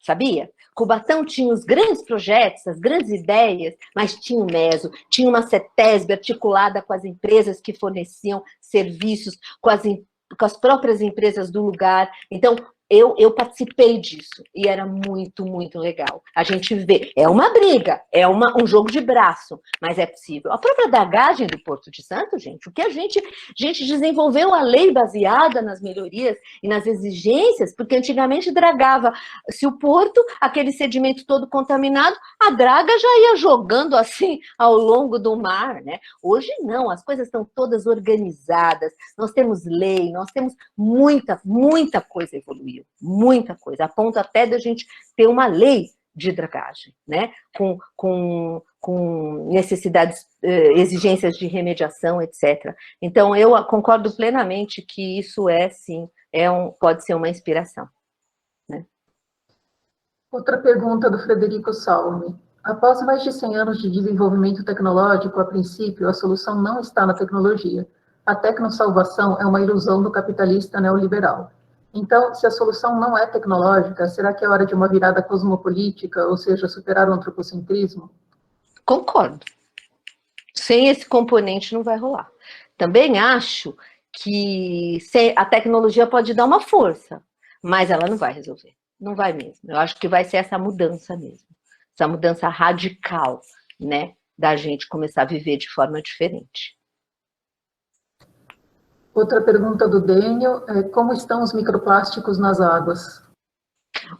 sabia? Cubatão tinha os grandes projetos, as grandes ideias, mas tinha o meso, tinha uma CETESB articulada com as empresas que forneciam serviços, com as próprias empresas do lugar. Então, eu participei disso e era muito, muito legal. A gente vê, é uma briga, é um jogo de braço, mas é possível. A própria dragagem do Porto de Santos, gente, o que a gente desenvolveu a lei baseada nas melhorias e nas exigências, porque antigamente dragava, se o porto, aquele sedimento todo contaminado, a draga já ia jogando assim ao longo do mar, né? Hoje não, as coisas estão todas organizadas, nós temos lei, nós temos muita coisa evoluiu. Muita coisa, a ponto até da gente ter uma lei de dragagem, né? Com necessidades, exigências de remediação, etc. Então, eu concordo plenamente que isso é, sim, pode ser uma inspiração. Né? Outra pergunta do Frederico Salme. Após mais de 100 anos de desenvolvimento tecnológico, a princípio, a solução não está na tecnologia. A tecnossalvação é uma ilusão do capitalista neoliberal. Então, se a solução não é tecnológica, será que é hora de uma virada cosmopolítica, ou seja, superar o antropocentrismo? Concordo. Sem esse componente não vai rolar. Também acho que a tecnologia pode dar uma força, mas ela não vai resolver. Não vai mesmo. Eu acho que vai ser essa mudança mesmo. Essa mudança radical, né? Da gente começar a viver de forma diferente. Outra pergunta do Daniel é como estão os microplásticos nas águas?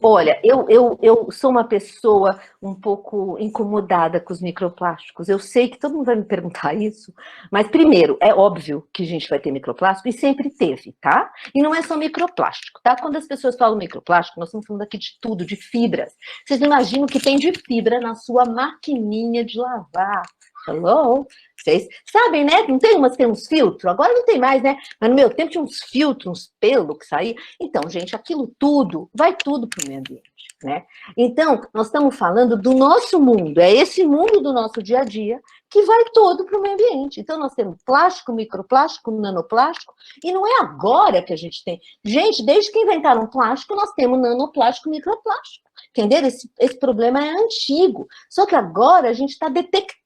Olha, eu sou uma pessoa um pouco incomodada com os microplásticos. Eu sei que todo mundo vai me perguntar isso, mas primeiro, é óbvio que a gente vai ter microplástico e sempre teve, tá? E não é só microplástico, tá? Quando as pessoas falam microplástico, nós estamos falando aqui de tudo, de fibras. Vocês imaginam o que tem de fibra na sua maquininha de lavar? Hello? Vocês sabem, né? Não tem umas que tem uns filtros? Agora não tem mais, né? Mas no meu tempo tinha uns filtros, uns pelos que saíam. Então, gente, aquilo tudo, vai tudo para o meio ambiente, né? Então, nós estamos falando do nosso mundo, é esse mundo do nosso dia a dia que vai todo para o meio ambiente. Então, nós temos plástico, microplástico, nanoplástico, e não é agora que a gente tem. Gente, desde que inventaram plástico, nós temos nanoplástico, microplástico. Entenderam? Esse problema é antigo. Só que agora a gente está detectando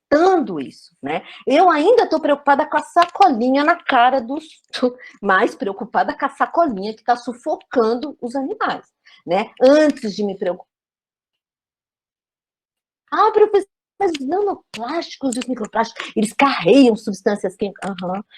isso, né? Eu ainda estou preocupada com a sacolinha na cara dos... mais preocupada com a sacolinha que está sufocando os animais, né? Antes de me preocupar. Ah, professor, mas os nanoplásticos e os microplásticos, eles carregam substâncias químicas.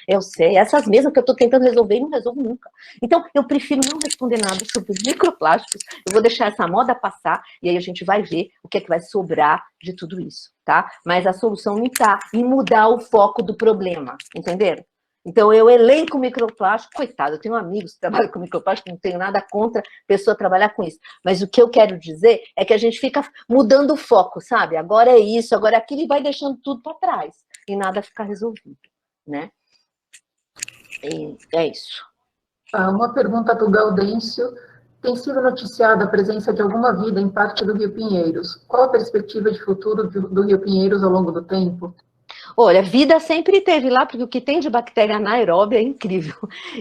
Eu sei, essas mesmas que eu estou tentando resolver e não resolvo nunca. Então, eu prefiro não responder nada sobre os microplásticos, eu vou deixar essa moda passar e aí a gente vai ver o que é que vai sobrar de tudo isso, tá? Mas a solução não está em mudar o foco do problema, entenderam? Então, eu elenco microplástico, coitado, eu tenho amigos que trabalham com microplástico, não tenho nada contra a pessoa trabalhar com isso. Mas o que eu quero dizer é que a gente fica mudando o foco, sabe? Agora é isso, agora é aquilo, e vai deixando tudo para trás. E nada fica resolvido, né? E é isso. Uma pergunta do Gaudêncio. Tem sido noticiada a presença de alguma vida em parte do Rio Pinheiros. Qual a perspectiva de futuro do Rio Pinheiros ao longo do tempo? Olha, vida sempre teve lá, porque o que tem de bactéria anaeróbia é incrível.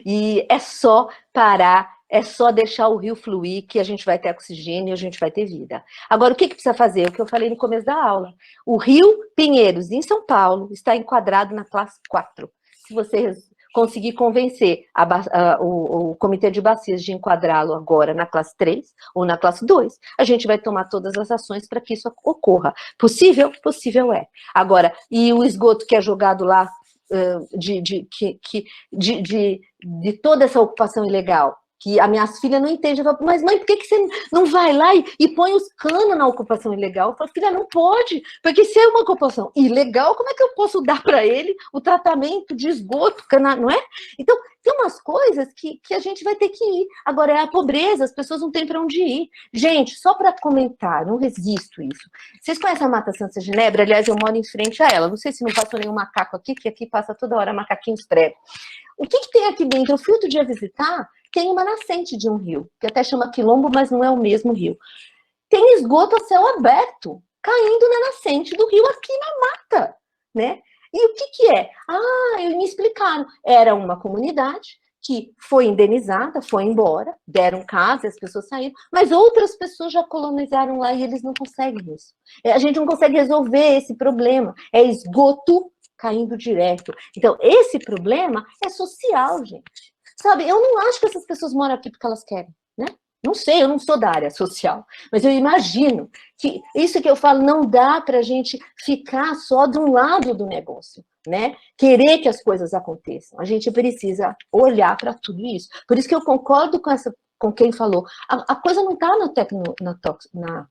E é só parar, é só deixar o rio fluir, que a gente vai ter oxigênio e a gente vai ter vida. Agora, o que precisa fazer? O que eu falei no começo da aula. O Rio Pinheiros, em São Paulo, está enquadrado na classe 4. Se você conseguir convencer o Comitê de Bacias de enquadrá-lo agora na classe 3 ou na classe 2, a gente vai tomar todas as ações para que isso ocorra. Possível? Possível é. Agora, e o esgoto que é jogado lá, de toda essa ocupação ilegal, que as minhas filhas não entendem, falam, mas mãe, por que você não vai lá e põe os canos na ocupação ilegal? Eu falo, filha, não pode, porque se é uma ocupação ilegal, como é que eu posso dar para ele o tratamento de esgoto, não é? Então, tem umas coisas que a gente vai ter que ir. Agora, é a pobreza, as pessoas não têm para onde ir. Gente, só para comentar, não resisto isso. Vocês conhecem a Mata Santa Genebra? Aliás, eu moro em frente a ela. Não sei se não passou nenhum macaco aqui, que aqui passa toda hora macaquinhos tregos. O que tem aqui dentro? Eu fui outro dia visitar, tem uma nascente de um rio, que até chama Quilombo, mas não é o mesmo rio. Tem esgoto a céu aberto, caindo na nascente do rio aqui na mata, né? E o que é? Eles me explicaram. Era uma comunidade que foi indenizada, foi embora, deram casa, as pessoas saíram, mas outras pessoas já colonizaram lá e eles não conseguem isso. A gente não consegue resolver esse problema. É esgoto caindo direto. Então, esse problema é social, gente. Sabe, eu não acho que essas pessoas moram aqui porque elas querem, né? Não sei, eu não sou da área social, mas eu imagino que isso que eu falo, não dá para a gente ficar só de um lado do negócio, né? Querer que as coisas aconteçam. A gente precisa olhar para tudo isso. Por isso que eu concordo com quem falou. A coisa não está na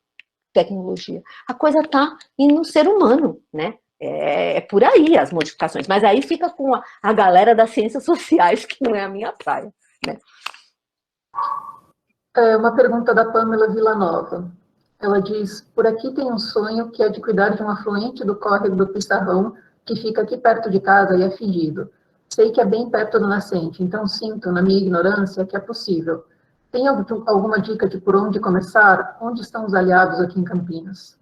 tecnologia, a coisa está no ser humano, né? É por aí as modificações, mas aí fica com a galera das ciências sociais, que não é a minha praia, né? Uma pergunta da Pamela Villanova. Ela diz, por aqui tem um sonho que é de cuidar de um afluente do córrego do Pissarrão, que fica aqui perto de casa e é fedido. Sei que é bem perto do nascente, então sinto, na minha ignorância, que é possível. Tem alguma dica de por onde começar? Onde estão os aliados aqui em Campinas?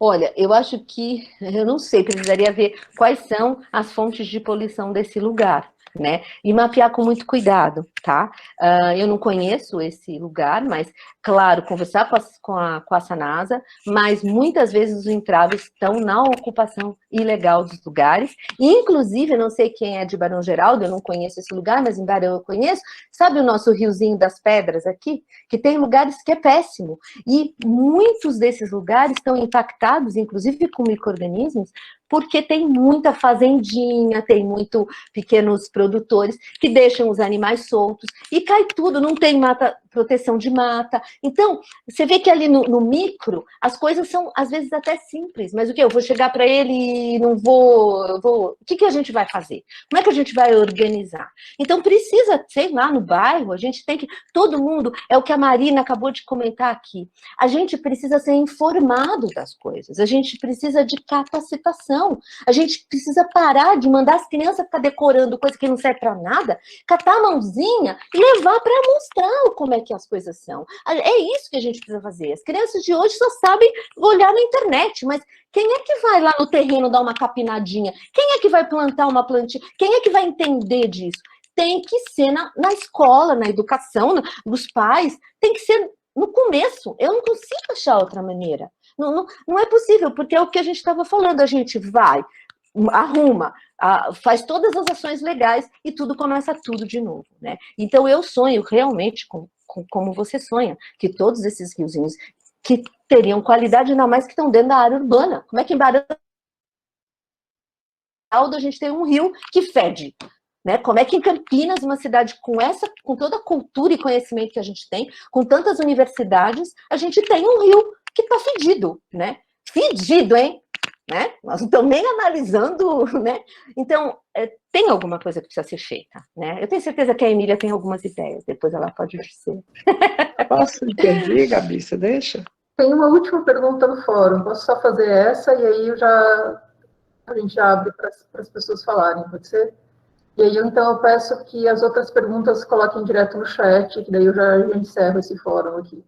Olha, eu acho que, eu não sei, precisaria ver quais são as fontes de poluição desse lugar, né? E mapear com muito cuidado, tá? Eu não conheço esse lugar, mas, claro, conversar com a Sanasa, mas muitas vezes os entraves estão na ocupação ilegal dos lugares, inclusive, eu não sei quem é de Barão Geraldo, eu não conheço esse lugar, mas em Barão eu conheço, sabe o nosso Riozinho das Pedras aqui? Que tem lugares que é péssimo, e muitos desses lugares estão impactados, inclusive com micro-organismos, porque tem muita fazendinha, tem muito pequenos produtores que deixam os animais soltos e cai tudo, não tem proteção de mata. Então, você vê que ali no micro, as coisas são, às vezes, até simples, mas o que? Eu vou chegar para ele e não vou... O que a gente vai fazer? Como é que a gente vai organizar? Então, precisa, sei lá, no bairro, a gente tem que... Todo mundo, é o que a Marina acabou de comentar aqui, a gente precisa ser informado das coisas, a gente precisa de capacitação, a gente precisa parar de mandar as crianças ficar decorando coisa que não serve para nada, catar a mãozinha e levar para mostrar como é que as coisas são. É isso que a gente precisa fazer. As crianças de hoje só sabem olhar na internet, mas quem é que vai lá no terreno dar uma capinadinha? Quem é que vai plantar uma plantinha? Quem é que vai entender disso? Tem que ser na escola, na educação, dos pais, tem que ser no começo. Eu não consigo achar outra maneira. Não é possível, porque é o que a gente estava falando, a gente vai, arruma, faz todas as ações legais e tudo começa tudo de novo, né? Então eu sonho realmente, como você sonha, que todos esses riozinhos que teriam qualidade, ainda mais que estão dentro da área urbana. Como é que em Barão a gente tem um rio que fede? Né? Como é que em Campinas, uma cidade com toda a cultura e conhecimento que a gente tem, com tantas universidades, a gente tem um rio que está fedido, né? Fedido, hein? Né? Nós não estamos nem analisando, né? Então, tem alguma coisa que precisa ser feita, né? Eu tenho certeza que a Emília tem algumas ideias, depois ela pode dizer. Posso intervir, Gabi? Você deixa? Tem uma última pergunta no fórum, posso só fazer essa e aí a gente já abre para as pessoas falarem, pode ser? E aí, então, eu peço que as outras perguntas coloquem direto no chat, que daí eu já encerro esse fórum aqui.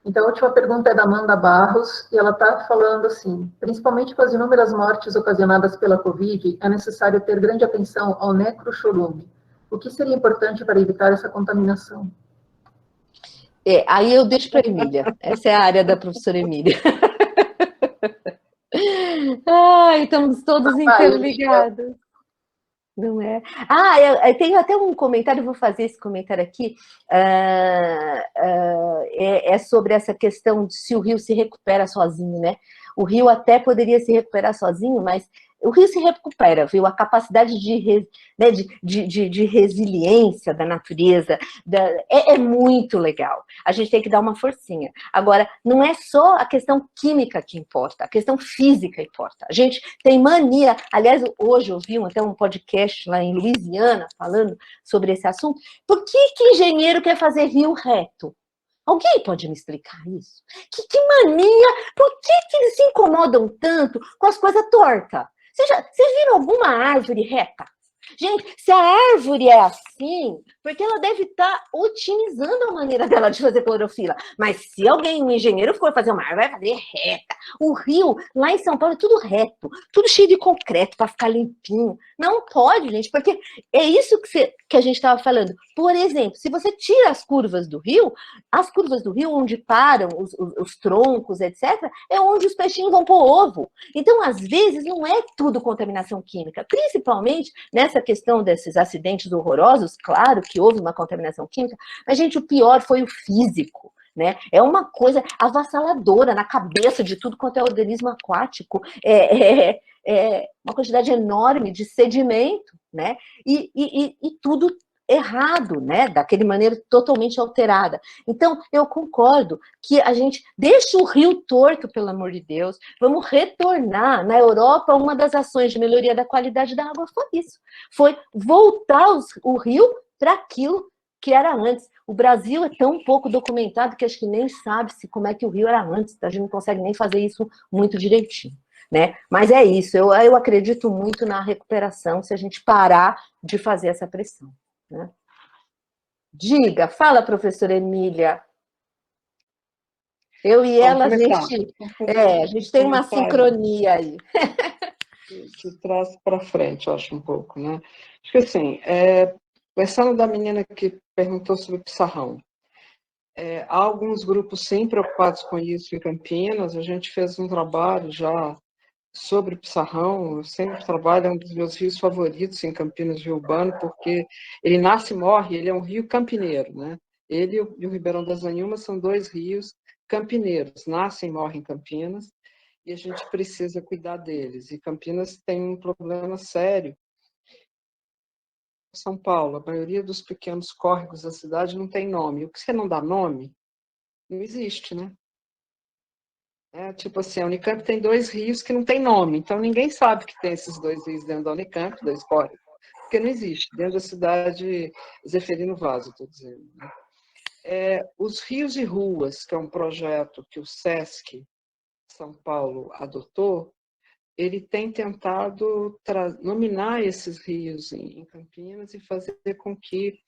Então, a última pergunta é da Amanda Barros, e ela está falando assim: principalmente com as inúmeras mortes ocasionadas pela Covid, é necessário ter grande atenção ao necrochorume. O que seria importante para evitar essa contaminação? Aí eu deixo para a Emília. Essa é a área da professora Emília. Estamos todos interligados. Não é? Eu tenho até um comentário, vou fazer esse comentário aqui, é sobre essa questão de se o rio se recupera sozinho, né? O rio até poderia se recuperar sozinho, mas o rio se recupera, viu? A capacidade de resiliência da natureza é muito legal. A gente tem que dar uma forcinha. Agora, não é só a questão química que importa, a questão física importa. A gente tem mania, aliás, hoje eu vi até um podcast lá em Louisiana falando sobre esse assunto. Por que engenheiro quer fazer rio reto? Alguém pode me explicar isso? Que mania! Por que eles se incomodam tanto com as coisas tortas? Vocês viram alguma árvore reta? Gente, se a árvore é assim, porque ela deve estar otimizando a maneira dela de fazer clorofila. Mas se alguém, um engenheiro, for fazer uma árvore, vai fazer reta. O rio, lá em São Paulo, é tudo reto, tudo cheio de concreto para ficar limpinho. Não pode, gente, porque é isso que a gente estava falando. Por exemplo, se você tira as curvas do rio onde param os troncos, etc., é onde os peixinhos vão pôr ovo. Então, às vezes, não é tudo contaminação química, principalmente nessa questão desses acidentes horrorosos. Claro que houve uma contaminação química, mas, gente, o pior foi o físico. Né? É uma coisa avassaladora na cabeça de tudo quanto é organismo aquático. É uma quantidade enorme de sedimento, né? E tudo errado, né? Daquele maneira totalmente alterada. Então, eu concordo que a gente deixa o rio torto, pelo amor de Deus, vamos retornar. Na Europa, uma das ações de melhoria da qualidade da água foi isso, foi voltar o rio para aquilo que era antes. O Brasil é tão pouco documentado que acho que nem sabe-se como é que o rio era antes, a gente não consegue nem fazer isso muito direitinho. Né? Mas é isso, eu acredito muito na recuperação se a gente parar de fazer essa pressão. Né? Diga, fala, professora Emília. Eu e ela, a gente tem uma sincronia aí. Que traz para frente, eu acho, um pouco, né? Acho que assim, pensando da menina que perguntou sobre pissarrão, há alguns grupos sim preocupados com isso em Campinas. A gente fez um trabalho já sobre o pissarrão. Eu sempre trabalho, é um dos meus rios favoritos em Campinas, Rio Urbano, porque ele nasce e morre, ele é um rio campineiro, né? Ele e o Ribeirão das Anhumas são dois rios campineiros, nascem e morrem em Campinas, e a gente precisa cuidar deles. E Campinas tem um problema sério. São Paulo, a maioria dos pequenos córregos da cidade não tem nome. O que você não dá nome, não existe, né? Tipo assim, a Unicamp tem dois rios que não tem nome, então ninguém sabe que tem esses dois rios dentro da Unicamp, dois córregos, porque não existe, dentro da cidade Zeferino Vaz, estou dizendo. Né? Os Rios e Ruas, que é um projeto que o SESC São Paulo adotou, ele tem tentado nominar esses rios em Campinas e fazer com que,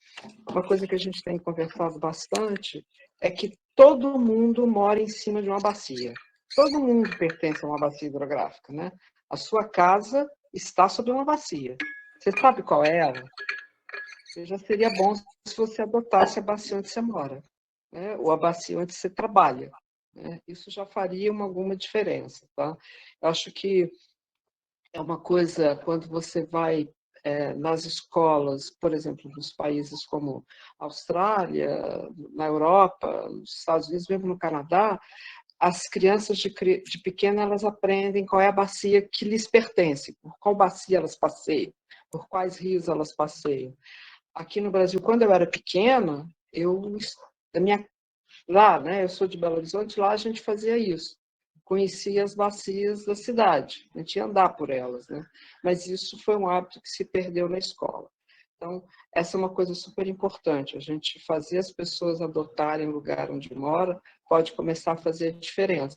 uma coisa que a gente tem conversado bastante, é que todo mundo mora em cima de uma bacia. Todo mundo pertence a uma bacia hidrográfica, né? A sua casa está sobre uma bacia. Você sabe qual é ela? Já seria bom se você adotasse a bacia onde você mora, né? Ou a bacia onde você trabalha. Né? Isso já faria alguma diferença. Tá? Eu acho que é uma coisa, quando você vai nas escolas, por exemplo, dos países como a Austrália, na Europa, nos Estados Unidos, mesmo no Canadá, as crianças de pequena, elas aprendem qual é a bacia que lhes pertence, por qual bacia elas passeiam, por quais rios elas passeiam. Aqui no Brasil, quando eu era pequena, lá, né, eu sou de Belo Horizonte, lá a gente fazia isso. Conhecia as bacias da cidade, a gente ia andar por elas, né? Mas isso foi um hábito que se perdeu na escola. Então, essa é uma coisa super importante, a gente fazer as pessoas adotarem o lugar onde mora, pode começar a fazer diferença.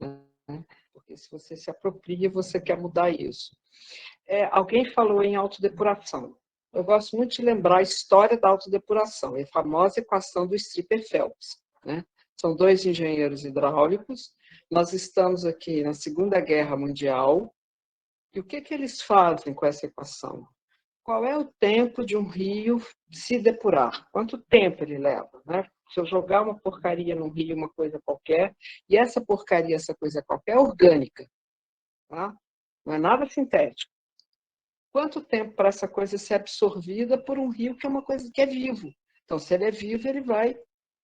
Né? Porque se você se apropria, você quer mudar isso. Alguém falou em autodepuração. eu gosto muito de lembrar a história da autodepuração, a famosa equação do Stripper-Phelps, né? São dois engenheiros hidráulicos, nós estamos aqui na Segunda Guerra Mundial, e o que eles fazem com essa equação? Qual é o tempo de um rio se depurar? Quanto tempo ele leva, né? Se eu jogar uma porcaria num rio, uma coisa qualquer, e essa porcaria, essa coisa qualquer, é orgânica, tá? Não é nada sintético. Quanto tempo para essa coisa ser absorvida por um rio que é uma coisa que é vivo? Então, se ele é vivo, ele vai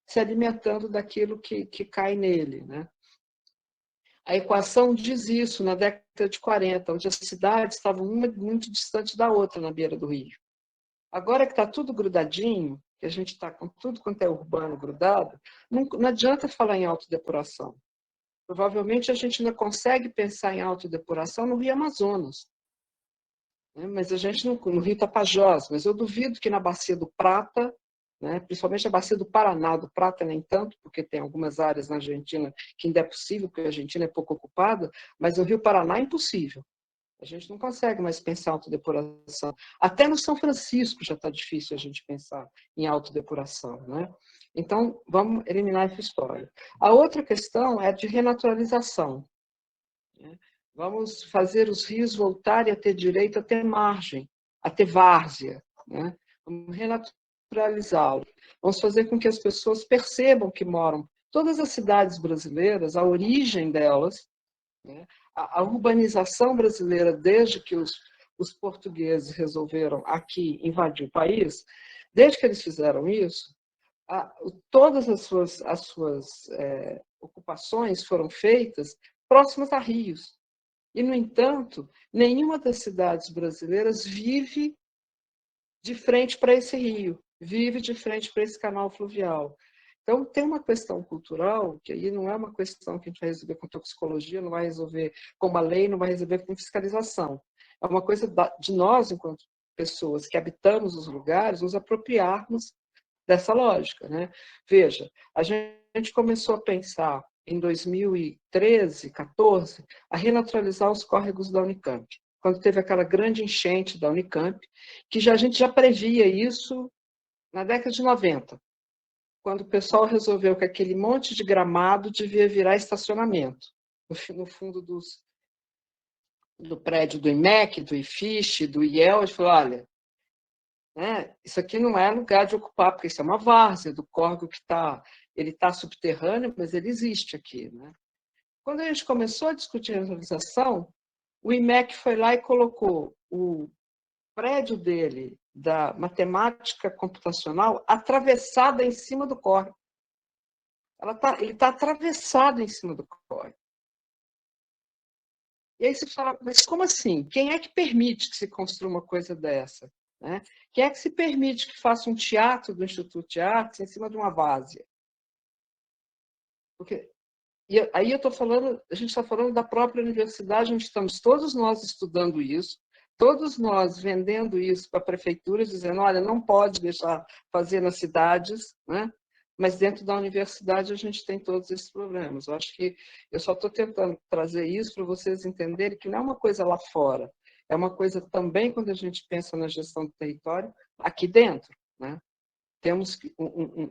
se alimentando daquilo que cai nele, né? A equação diz isso na década de 40, onde as cidades estavam uma muito distante da outra na beira do rio. Agora que está tudo grudadinho, que a gente está com tudo quanto é urbano grudado, não adianta falar em autodepuração. Provavelmente a gente ainda consegue pensar em autodepuração no Rio Amazonas, né? Mas a gente no Rio Tapajós, mas eu duvido que na Bacia do Prata, né, principalmente a Bacia do Paraná, do Prata nem tanto, porque tem algumas áreas na Argentina que ainda é possível, porque a Argentina é pouco ocupada, mas no Rio Paraná é impossível. A gente não consegue mais pensar em autodepuração. Até no São Francisco já está difícil a gente pensar em autodepuração, né? Então, vamos eliminar essa história. A outra questão é de renaturalização, né? Vamos fazer os rios voltarem a ter direito a ter margem, a ter várzea, né? Vamos renaturalizá-lo. Vamos fazer com que as pessoas percebam que moram. Todas as cidades brasileiras, a origem delas, né? A urbanização brasileira, desde que os portugueses resolveram aqui invadir o país, desde que eles fizeram isso, todas as suas ocupações foram feitas próximas a rios. E, no entanto, nenhuma das cidades brasileiras vive de frente para esse rio, vive de frente para esse canal fluvial. Então, tem uma questão cultural, que aí não é uma questão que a gente vai resolver com toxicologia, não vai resolver com uma lei, não vai resolver com fiscalização. É uma coisa de nós, enquanto pessoas que habitamos os lugares, nos apropriarmos dessa lógica, né? Veja, a gente começou a pensar em 2013, 14, a renaturalizar os córregos da Unicamp, quando teve aquela grande enchente da Unicamp, que a gente já previa isso na década de 90, quando o pessoal resolveu que aquele monte de gramado devia virar estacionamento, no fundo do prédio do IMEC, do IFISH, do IEL, a gente falou, olha, né, isso aqui não é lugar de ocupar, porque isso é uma várzea do córrego que ele está subterrâneo, mas ele existe aqui, né? Quando a gente começou a discutir a realização, o IMEC foi lá e colocou o prédio dele, da matemática computacional, atravessado em cima do córrego. Ele está atravessado em cima do córrego. E aí você fala, mas como assim? Quem é que permite que se construa uma coisa dessa? Né? Quem é que se permite que faça um teatro do Instituto de Artes em cima de uma várzea? Porque, e aí eu estou falando, a gente está falando da própria universidade, onde estamos todos nós estudando isso, todos nós vendendo isso para prefeituras, dizendo, olha, não pode deixar fazer nas cidades, né? Mas dentro da universidade a gente tem todos esses problemas. Eu acho que eu só estou tentando trazer isso para vocês entenderem que não é uma coisa lá fora, é uma coisa também quando a gente pensa na gestão do território aqui dentro, né? Temos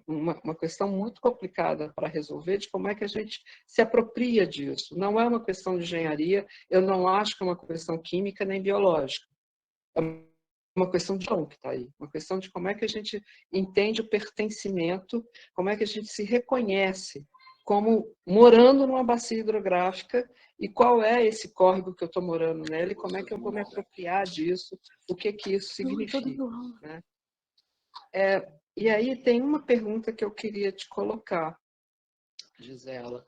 uma questão muito complicada para resolver de como é que a gente se apropria disso. Não é uma questão de engenharia, eu não acho que é uma questão química nem biológica. É uma questão de som que está aí, uma questão de como é que a gente entende o pertencimento, como é que a gente se reconhece como morando numa bacia hidrográfica e qual é esse córrego que eu estou morando nele, como é que eu vou me apropriar disso, o que isso significa, né? E aí tem uma pergunta que eu queria te colocar, Gisela.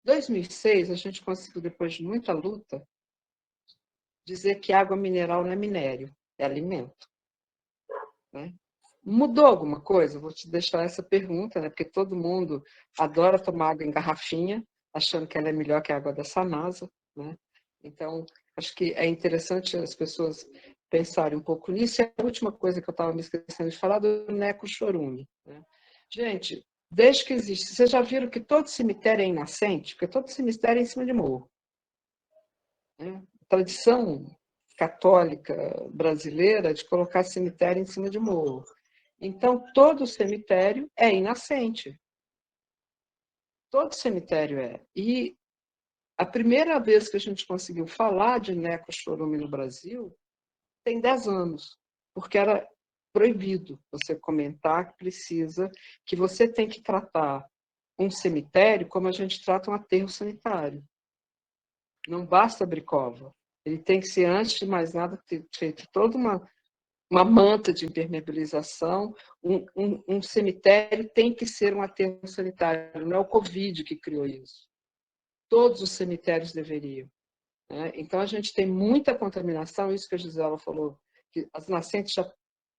2006, a gente conseguiu, depois de muita luta, dizer que água mineral não é minério, é alimento. Né? Mudou alguma coisa? Vou te deixar essa pergunta, né? Porque todo mundo adora tomar água em garrafinha, achando que ela é melhor que a água da Sanasa. Né? Então, acho que é interessante as pessoas pensarem um pouco nisso. E a última coisa que eu estava me esquecendo de falar do Neco Chorume. Né? Gente, desde que existe, vocês já viram que todo cemitério é inascente? Porque todo cemitério é em cima de morro. Né? A tradição católica brasileira de colocar cemitério em cima de morro. Então, todo cemitério é em nascente. Todo cemitério é. E a primeira vez que a gente conseguiu falar de necochorume no Brasil tem 10 anos, porque era proibido você comentar que você tem que tratar um cemitério como a gente trata um aterro sanitário. Não basta abrir cova. Ele tem que ser, antes de mais nada, ter feito toda uma manta de impermeabilização. Um cemitério tem que ser um aterro sanitário. Não é o Covid que criou isso. Todos os cemitérios deveriam. Né? Então, a gente tem muita contaminação, isso que a Gisela falou, que as nascentes,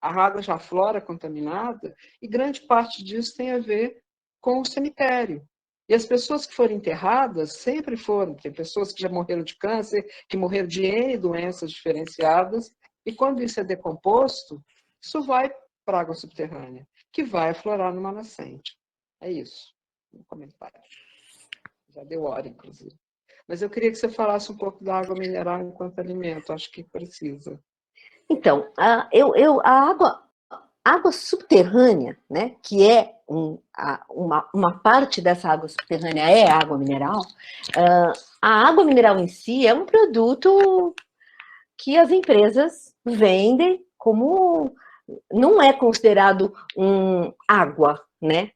a água já aflora contaminada, e grande parte disso tem a ver com o cemitério. E as pessoas que foram enterradas sempre foram. Tem pessoas que já morreram de câncer, que morreram de N doenças diferenciadas, e quando isso é decomposto, isso vai para a água subterrânea, que vai aflorar numa nascente. É isso. Um comentário. Já deu hora, inclusive. Mas eu queria que você falasse um pouco da água mineral enquanto alimento, acho que precisa. Então, a água subterrânea, né, que é uma parte dessa água subterrânea é água mineral, a água mineral em si é um produto que as empresas vendem como não é considerado água, né?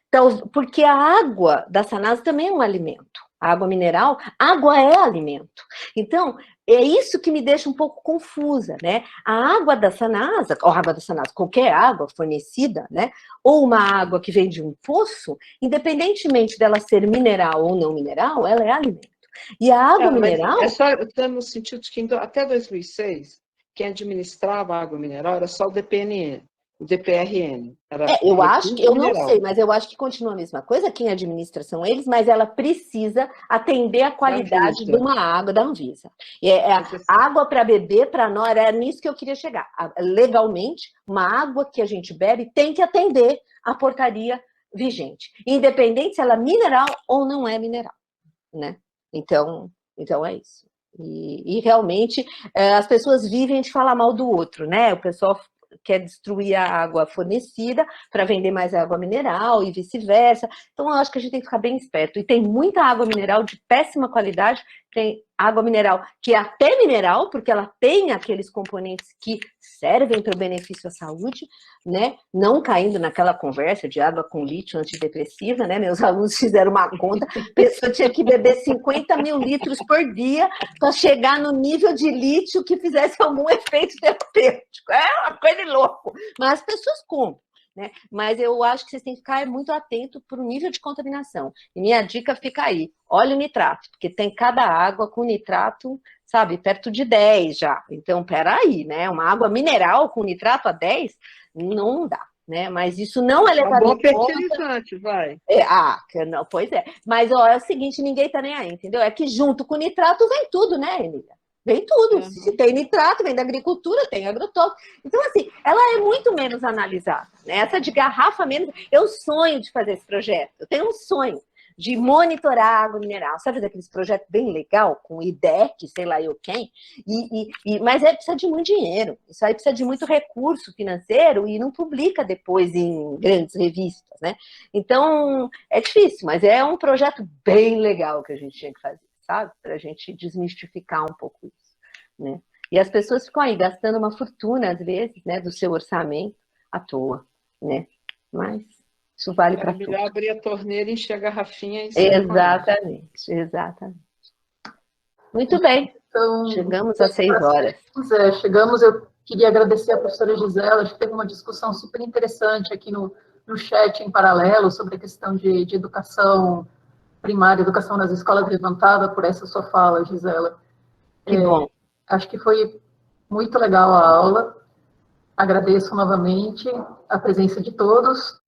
Então, porque a água da Sanasa também é um alimento. A água mineral, água é alimento. Então, é isso que me deixa um pouco confusa, né? A água da Sanasa, ou água da Sanasa, qualquer água fornecida, né? Ou uma água que vem de um poço, independentemente dela ser mineral ou não mineral, ela é alimento. E a água mineral... É só no sentido de que até 2006, quem administrava a água mineral era só o DPNN. O DPRN. Eu acho que, eu não sei, mas eu acho que continua a mesma coisa, quem administra são eles, mas ela precisa atender a qualidade de uma água da Anvisa. A água para beber, para nós, era nisso que eu queria chegar. Legalmente, uma água que a gente bebe tem que atender a portaria vigente, independente se ela é mineral ou não é mineral, né? Então é isso. E realmente, as pessoas vivem de falar mal do outro, né? O pessoal quer destruir a água fornecida para vender mais água mineral e vice-versa. Então, eu acho que a gente tem que ficar bem esperto. E tem muita água mineral de péssima qualidade, tem água mineral que é até mineral, porque ela tem aqueles componentes que servem para o benefício à saúde, né? Não caindo naquela conversa de água com lítio antidepressiva, né? Meus alunos fizeram uma conta, a pessoa tinha que beber 50 mil litros por dia para chegar no nível de lítio que fizesse algum efeito terapêutico. É uma coisa de louco. Mas as pessoas compram. Né? Mas eu acho que vocês têm que ficar muito atentos para o nível de contaminação. E minha dica fica aí, olha o nitrato, porque tem cada água com nitrato, sabe, perto de 10 já. Então, peraí, né? Uma água mineral com nitrato a 10, não dá, né? Mas isso não é levado em conta... É um bom fertilizante, vai. Não, pois é. Mas, ó, é o seguinte, ninguém tá nem aí, entendeu? É que junto com o nitrato vem tudo, né, Emília? Vem tudo. Uhum. Se tem nitrato, vem da agricultura, tem agrotóxico. Então, assim, ela é muito menos analisada. Né? Essa de garrafa menos... Eu sonho de fazer esse projeto. Eu tenho um sonho de monitorar a água mineral. Sabe daqueles projetos bem legal, com IDEC, sei lá eu quem? Mas precisa de muito dinheiro. Isso aí precisa de muito recurso financeiro e não publica depois em grandes revistas, né? Então, é difícil, mas é um projeto bem legal que a gente tinha que fazer. Sabe? Para a gente desmistificar um pouco isso, né? E as pessoas ficam aí gastando uma fortuna, às vezes, né, do seu orçamento à toa, né? Mas isso vale para tudo. É melhor abrir a torneira, encher a garrafinha e... Exatamente. Muito bem. Então, chegamos às 6 horas. Chegamos, eu queria agradecer a professora Gisela, a gente teve uma discussão super interessante aqui no chat em paralelo sobre a questão de educação primária, educação nas escolas, levantada por essa sua fala, Gisela. Que bom. Acho que foi muito legal a aula. Agradeço novamente a presença de todos.